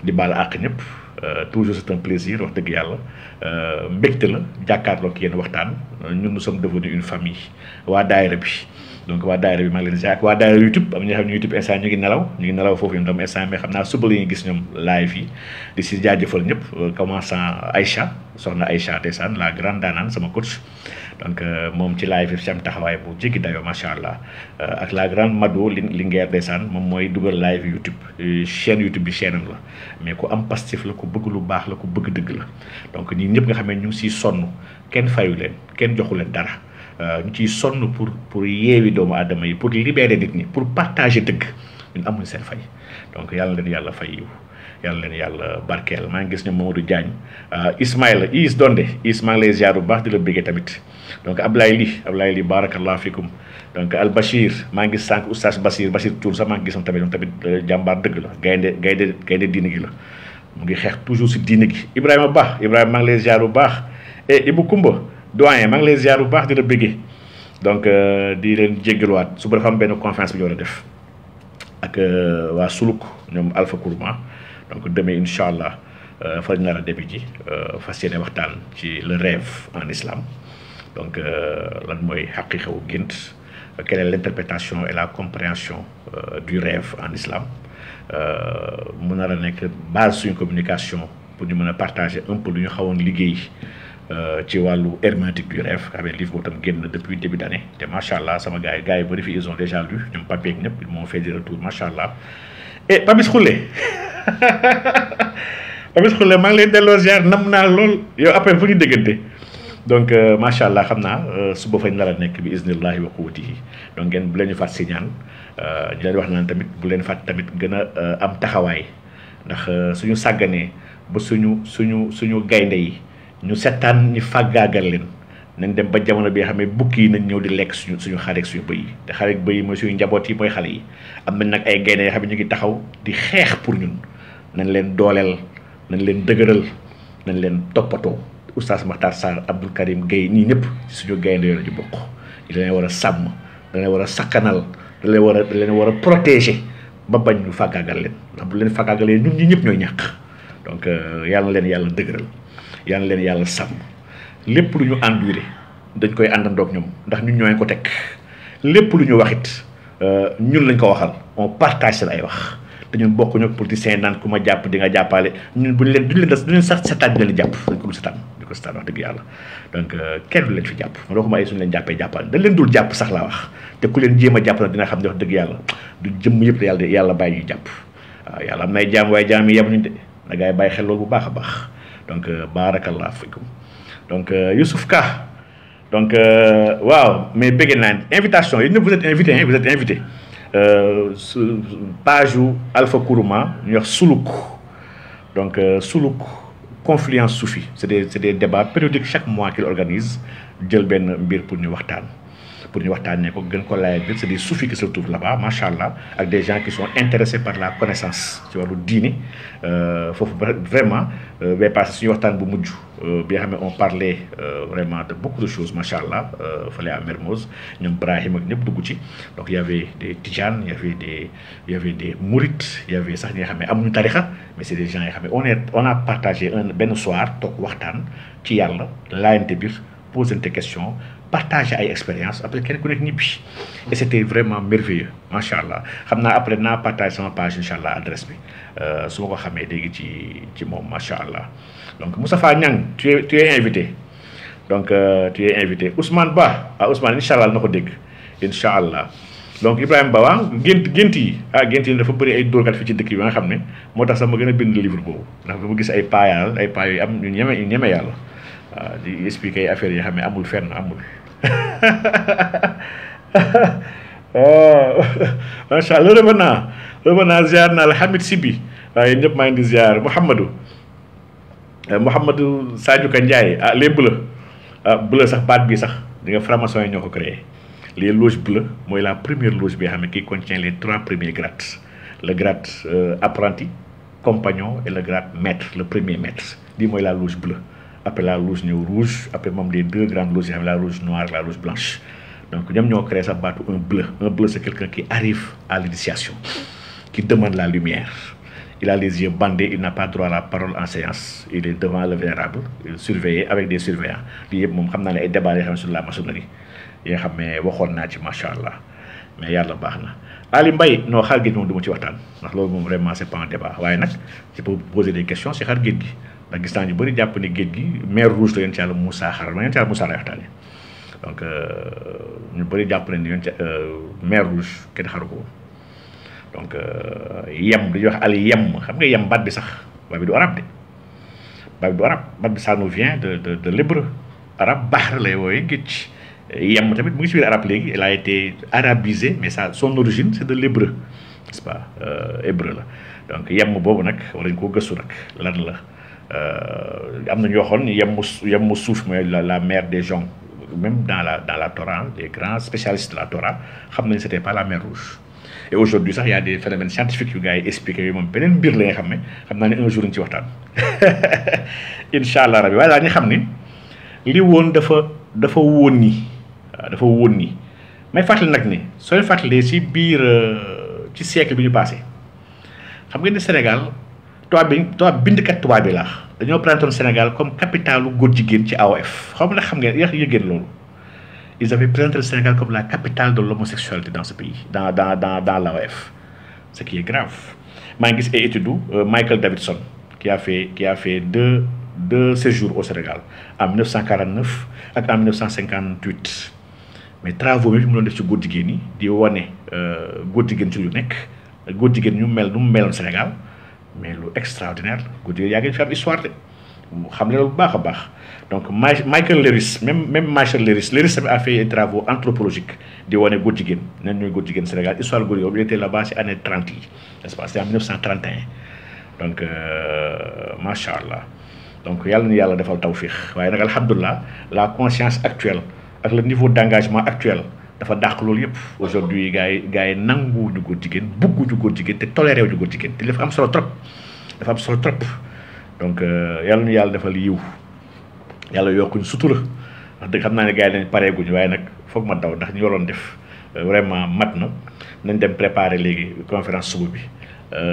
di baal àq ñëpp toujours c'est un plaisir wax dëgg yàlla mbégte la jàkkaarloog yéen waxtaan ñun nous sommes devenus une famille waa daayira bi donc waa daayira bi maa ngi leen ziar waa daayira YouTube am na ñoo xam ne YouTube instant ñu ngi nelaw foofu ñoom tam instant mais xam naa suba la ñuy gis ñoom live yi di si jaajëfal ñëpp commençant Aïcha soxna Aïcha ndeysaan la grande daanaan sama coach donc moom ci live yi si am taxawaay bu jéggi dayoo macha allah ak la grande Mado Linguère ndeysaan moom mooy dugal live YouTube chaîne YouTube bi chaîne am la mais ku am pastif la ku bëgg lu baax la ku bëgg dëgg la donc ñi ñëpp nga xam ne ñu ngi siy sonn kenn fayu leen kenn joxu leen dara ñu ciy sonn pour yeewi doomu aadama yi pour libérer nit ñi pour partager dëgg ñun amuñ seen fay donc yàlla leen yàlla fay yiw yàlla leen yàlla barkeel maa ngi gis ñoom Mamadou Diagne Ismaïla Is Donde Is maa ngi lay ziar bu baax di la béggee tamit donc Ablaye Li barakallahu fikum donc Al Bachir maa ngi gis sànq oustaz Bachir Tour sax maa ngi gisoon tamit jàmbaar dëgg la gaynde diine gi la mu ngi xeex toujours si diine gi Ibrahima maa ngi lay ziar bu baax et Ibou Koumba doyen maa ngi lay ziar bu baax di la béggee donc di leen jéggaluwaat suba dafa am benn conférence bi ñu war a def ak waa Suluk ñoom Alpha Kourma donc demain incha allah fa nar a début ji fas yéene waxtaan ci le rêve en islam donc lan mooy xaqiqa wu gént quelle est l'interprétation et la compréhension du rêve en islam mu nar a nekk base suñu communication pour ñu mën a partager un peu lu ñu xawoon liggéey ci wàllu herméneutique du rêve xam ne livre boobu tam génn depuis début d'année te macha allah sama gars yi bëri fi ils ont déjà lu ñoom papier ak ñëpp ils m'ont fait des retours macha allah et Papis Khoule Papis Khoule maa ngi leen delloo ziar nam naa lool yow après fu ñu déggante donc macha allah xam naa suba fañ nar a nekk bi iznillahi wa quwwatihi donc ngeen bu leen ñu fàtt si ñaan ñu leen wax naan tamit bu leen fàtt tamit gën a am taxawaay ndax suñu sàgganee ba suñu gaynde yi ñu seetaan ñu fàggaagal leen nañ dem ba jamono bi nga xam ne bukki yi nañ ñëw di lekk suñu xareeg suñu bëy yi te xareeg bëy yi mooy suñu njaboot yi mooy xale yi am nañ nag ay gaynde yoo xam ne ñu ngi taxaw di xeex pour ñun nañ leen dooleel nañ leen dëgëral nañ leen toppatoo oustaz Makhtar Sarr Abdoul Karim Gueye ñii ñëpp ci suñu gaynde yooyu la ñu bokk dañ leen war a sàmm dañ leen war a sakkanal da leen war a protéger ba bañ ñu fàggaagal leen ndax bu leen fàggaagalee ñun ñi ñëpp ñooy ñàkk donc yàlla na leen yàlla dëgëral yàlla na leen yàlla sàmm lépp lu ñu enduré dañ koy àndandoog ñoom ndax ñun ñooy ko teg lépp lu ñu waxit ñun lañ ko waxal on partage seen ay wax te ñun bokkuñu ak politiciens naan ku ma jàpp di nga jàppale ñun duñ leen sax setaan di leen jàpp dañ ko dul setaan di ko setaan wax dëgg yàlla donc kenn du leen fi jàpp ma waxuma ay suñu leen jàppee jàppale dañ leen dul jàpp sax laa wax te ku leen jéem a jàpp nag dina xam ne wax dëgg yàlla du jëmm yëpp la yàlla bàyyi ñuy jàpp waaw yàlla am nay jaam waaye jaam yi yemuñu de na gaa yi bàyyi xel loolu bu baax a baax donc barakallah fikum donc Youssouf Ka donc waaw mais bëgg naa invitation yi ñëpp vous êtes invité hein vous êtes invité page u Alpha Kourouma ñu wax suluk donc suluk confluence soufi c'est des débats périodiques chaque mois qu'il organise jël benn mbir pour ñu waxtaanee ko gën ko laaj biir c'est des soufis qui se trouvent là-bas macha allah ak des gens qui sont intéressés par la connaissance ci wàllu diine foofu vraiment bay passé suñu waxtaan bu mujj bi nga xam ne on parlait vraiment de beaucoup de choses macha allah fële à Mermoz ñoom Brahim ak ñëpp dugg ci donc y avait des Tidiane y avait des Mourides y avait sax ñi nga xam ne amuñu tarixa mais c'est des gens yoo xam ne on a partagé benn soir toog waxtaan ci yàlla laajante biir poser des questions partager ay expérience après kenn ku nekk ñibbi et c'était vraiment merveilleux macha allah xam naa après naa partager sama page incha allah adresse bi su ma ko xamee léegi ci moom macha allah donc Moustapha Niang tu es invité donc tu es invité Ousmane Ba Ousmane incha allah na ko dégg incha allah donc Ibrahima Ba waaw gént yi dafa bëri ay dóorkat fi ci dëkk yi nga xam ne moo tax sax ma gën a bind livre boobu ndax dama gis ay paa yu am ñu ñeme yàlla waaw di expliquer ay affaires yi xam ne amul fenn amul. macha allah revenant ziar naa la Hamid Sibi waaye ñëpp maa ngi di ziar Mouhamadou Sadio Ka Ndiaye les bleus bleu sax baat bi sax di nga franc-maçon yi ñoo ko créé les loges bleues mooy la première loge bi nga xam ne qui contient les 3 premiers grades le grade apprenti compagnon et le grade maître le premier maître lii mooy la loge bleue. Après la loge ñëw rouge après moom les 2 grandes loges yi xam la loge noire la loge blanche donc ñoom ñoo créé sax baatu un bleu c'est quelqu'un qui arrive à l'initiation qui demande la lumière il a les yeux bandés il n'a pas droit à la parole en séance il est devant le vénérable surveillé avec des surveillants lii yëpp moom xam naa ne ay débat yoo xam ne sur la maçonnerie yi nga xam ne waxoon naa ci macha allah mais yàlla baax na Ali Mbaye non xaar géej moom du ma ci waxtaan ndax loolu moom vraiment c'est pas un débat waaye nag je peux poser des questions si xaar géej gi ndax gis naa ñu bëri jàpp ne géej gi mer rouge la yéen ci yàlla Moussa xaral ma yéen ci yàlla Moussa lay waxtaanee donc ñu bëri jàpp nañ ne yéen ci mer rouge kenn xaru ko donc yem dañuy wax al yem xam nga yem baat bi sax baat bi du arab de baat bi ça nous vient de l'hébreu arabe bahr lay woowee géej yem tamit mu ngi ci biir arabe léegi elle a été arabisée mais ça son origine c'est de l'hébreu n'est-ce pas hébreu la donc yem boobu nag war nañ koo gëstu nag lan la. am na ñoo xoon yemmu suuf mooy la mer des joncs même dans la Torah les grands spécialistes de la Torah xam nañ c'était pas la mer rouge et aujourd'hui sax y a des phénomènes scientifiques yu gars yi expliqué yu moom beneen mbir la nga xam ne xam naa ne un jour ñu ci waxtaan incha allah rabi waaye daal ñu xam ne li woon dafa woon nii waaw dafa woon nii may fàttali nag ni sooy fàttalee si biir ci siècle bi ñu passé xam ngeen ne Sénégal bindkat tubaab bi laax dañoo présenté Sénégal comme capitalu góor jigéen ci AOF xam ngeen yëgeen loolu ils avaient présenté le Sénégal comme la capitale de l'homosexualité dans ce pays dans l'AOF ce qui est grave maa ngi gis ay études Michael Davidson qui a fait deux séjours au Sénégal en 1949 ak en 1958 mais travaux yi mu doon def ci góor jigéen yi di wane góor jigéen ci lu nekk góor jigéen nu mu meloon Sénégal mais lu extraordinaire la góor jigéen yaa ngi fi am histoire de xam ne loolu bu baax a baax donc Michael Lewis même Michael Lewis tamit a fait des travaux anthropologiques di wane góor jigéen nan ñooy góor jigéen Sénégal histoire góor jigéen il était là-bas ci année 30 yi n'est-ce pas c'est en 1931 donc macha allah donc yàlla na yàlla defal tawfiix waaye nag alhamdulilah la conscience actuelle ak le niveau d'engagement actuel dafa dàq loolu yëpp aujourd'hui gars yi nangu ñu góor jigéen buggu ñu góor jigéen te toléré ñu góor jigéen te dafa am solo trop donc yàlla na yàlla defal yiw yàlla yokkuñ sutura wax dëgg xam naa ne gars yi dañ pareeguñu waaye nag foog ma daw ndax ñu waroon def vraiment mat na nañ dem préparer léegi conférence suba bi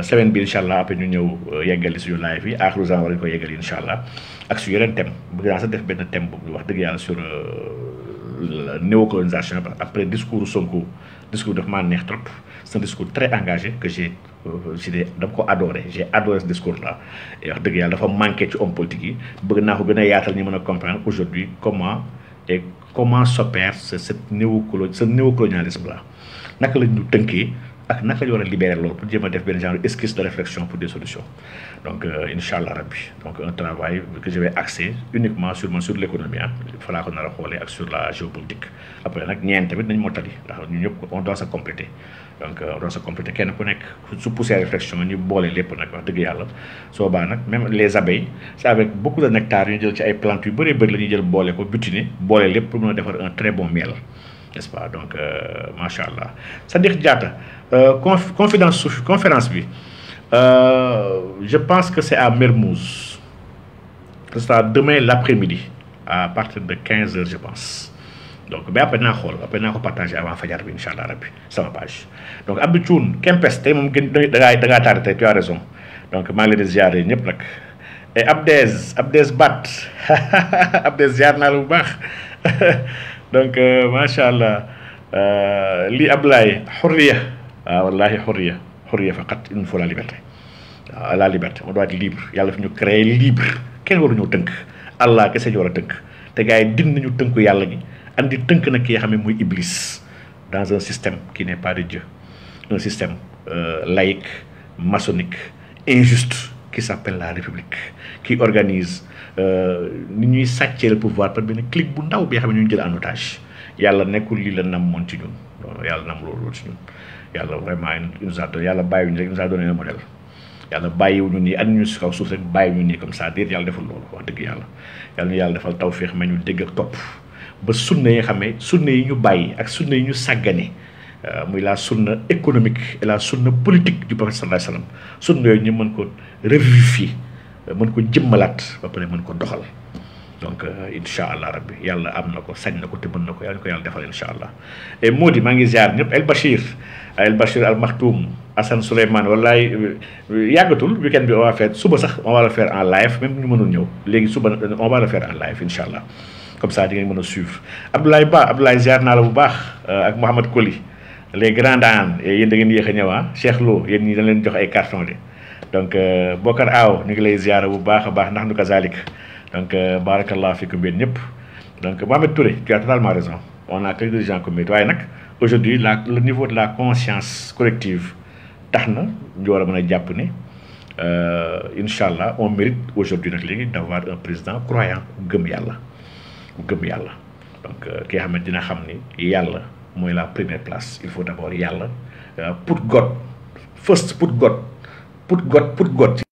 semaine bi incha allah après ñu ñëw yeggali suñu live yi aaxiru zaman war nañu ko yeggali incha allah ak su yeneen thème bëgg naa sax def benn thème boobu wax dëgg yàlla sur la néocolonisation après discours Sonko discours daf maa neex trop c'est un discours très engagé que j'ai dama ko adoré j'ai adoré ce discours là et wax dëgg yàlla dafa manqué ci homme politique yi bëgg naa ko gën a yaatal ñu mën a comprendre aujourd'hui comment s'opère ce néocolonialisme là naka la ñu tënkee ak naka la ñu war a libérer loolu pour jéem a def benn genre esquisse de réflexion pour des solutions donc incha allah rabbi donc un travail que je vais axer uniquement sur l'économie fa laa ko nar a xoolee ak sur la géopolitique après nag ñeent tamit nañ moo tali ndax ñu ñëpp on doit se compléter donc on doit se compléter kenn ku nekk su poussé réflexion ñu boole lépp nag wax dëgg yàlla soo baa nag même les abeilles c'est avec beaucoup de nectar ñu jël ci ay plantes yu bëree bëri la ñuy jël boole ko butiner boole lépp pour mën a defar un très bon miel n'est-ce pas donc macha allah Sadikh Diatta conférence bi je pense que c'est à Mermoz ce sera demain l'après-midi à partir de 15h je pense donc mais après naa xool après naa ko partager avant fajar bi incha allah rabbi sama page donc Abdou Thioune Kempes tey moom gën da ngaa tardé tey tu as raison donc maa ngi leen di ziare ñëpp nag et Abdez Bat Abdez ziar naa la bu baax donc macha allah lii Ablaye xurriya waaw wallahi xurriya faqat il nous faut la liberté waaw la liberté on doit être libre yàlla fi ñu créé libre kenn waruñoo tënk allah kese ñu war a tënk te gars yi din nañu tënku yàlla gi andi tënk nag ki nga xam ne muy Iblis dans un système qui n'est pas de Dieu un système laïque maçonnique injuste qui s'appelle la République qui organise ni ñuy sàccee le pouvoir par benn clique bu ndaw bi nga xam ne ñu jël en otage yàlla nekkul lii la nam moon ci ñun yàlla nam loolu ci ñun yàlla vraiment il nous a donné yàlla bàyyiwuñu rek il nous a donné un modèle yàlla bàyyiwuñu nii and ñu si kaw suuf rek bàyyiwuñu nii comme ça dire yàlla defal loolu wax dëgg yàlla ñu yàlla defal tawfeex ma ñu dégg ak topp ba sunna yi nga xam ne sunna yi ñu bàyyi ak sunna yi ñu sàggane muy la sunna économique et la sunna politique du prophète sallallahu alayhi wasallam sunna yooyu ñu mën ko revivifier mën ko jëmmalaat ba pare mën ko doxal donc incha allah rabbi yàlla am na ko sañ na ko te mën na ko yàlla ñu ko yàlla defal incha allah et moo di maa ngi ziar ñëpp El Bachir Al Maktoum Assane Souleymane wallaay yàggatul weekend bi on va faire suba sax on va le faire en live même ñu mënul ñëw léegi suba on va le faire en live incha allah comme ça di ngeen mën a suivre Abdoulaye ziar naa la bu baax ak Mouhamad Koli les grands daan yéen da ngeen yéex a ñëw Cheikh Lo yéen ñi dañ leen jox ay carton de donc Bokar Aw ñu ngi lay ziar bu baax a baax ndax nu kazalik donc barakallah fikum bien ñëpp donc Mohamed Touré tu as totalement raison on a quelques gens comme waaye nag aujourd'hui le niveau de la conscience collective tax na ñu war a mën a jàpp ne incha allah on mérite aujourd'hui nag léegi d'avoir un président croyant gëm yàlla donc ki nga xam ne dina xam ni yàlla mooy la première place il faut d'abord yàlla put God first put God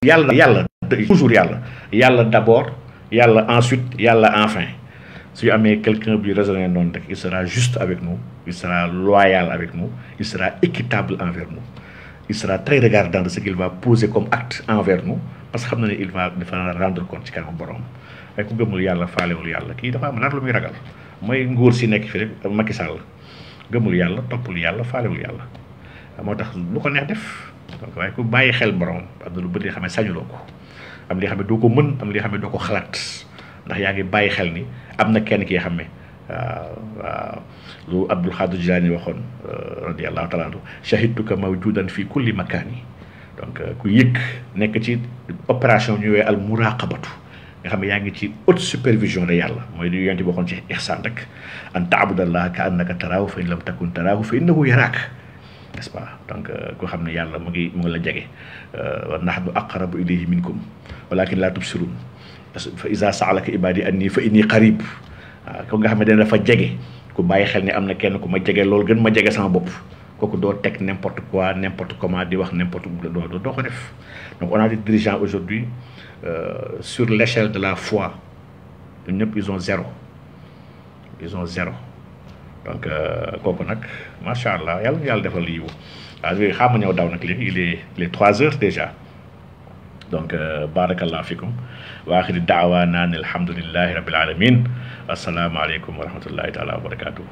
yàlla toujours yàlla d'abord yàlla ensuite yàlla enfin su amee quelqu'un bi raisonné noonu rek il sera juste avec nous il sera loyal avec nous il sera équitable envers nous il sera très regardant de ce qu'il va poser comme acte envers nous parce que xam na ne il va dafa rendre compte ci kanam borom waaye ku gëmul yàlla faalewul yàlla kii dafa am nar lu muy ragal mooy nguur si nekk fi rek Macky Sall gëmul yàlla toppul yàlla faalewul yàlla moo tax lu ko neex def donc waaye ku bàyyi xel borom am na lu bëri li xam ne sañuloo ko am li xam ne doo ko mën am li xam ne doo ko xalaat ndax yaa ngi bàyyi xel ni am na kenn ki nga xam ne waaw lu Abdul Xaadir Jilaani waxoon radiyallahu taala anhu shahidtuka mawjudan fi kulli makaani donc ku yëg nekk ci opération ñu woowee al muraqabatu nga xam ne yaa ngi ci haute supervision de yàlla mooy li yonent bi waxoon ci ihsaan rek an taabudallaha ka annaka taraahu fa in lam takun taraahu fa innahu yaraak n'est-ce pas donc koo xam ne yàlla mu ngi la jege wa nahnu aqrabu ilayhi minkum walakin la tubsirun fa iza sa'alaka ibadi anni fa inni qarib ko nga xam ne dana dafa jege ku bàyyi xel ne am na kenn ku ma jege loolu gën ma jege sama bopp kooku doo teg n'importe quoi n'importe comment di wax n'importe doo ko def donc on a des dirigeants aujourd'hui sur l'échelle de la foi ñun ñëpp ils ont zéro donc kooku nag macha allah yàlla defal yiwu waaw xam nga ñëw daw nag léegi il est 3 heures déjà donc barakallahu fikum wa axiru daawaana an alhamdulillahi rabbil alamin assalaamu aleykum wa rahmatullahi taala wa barakatuh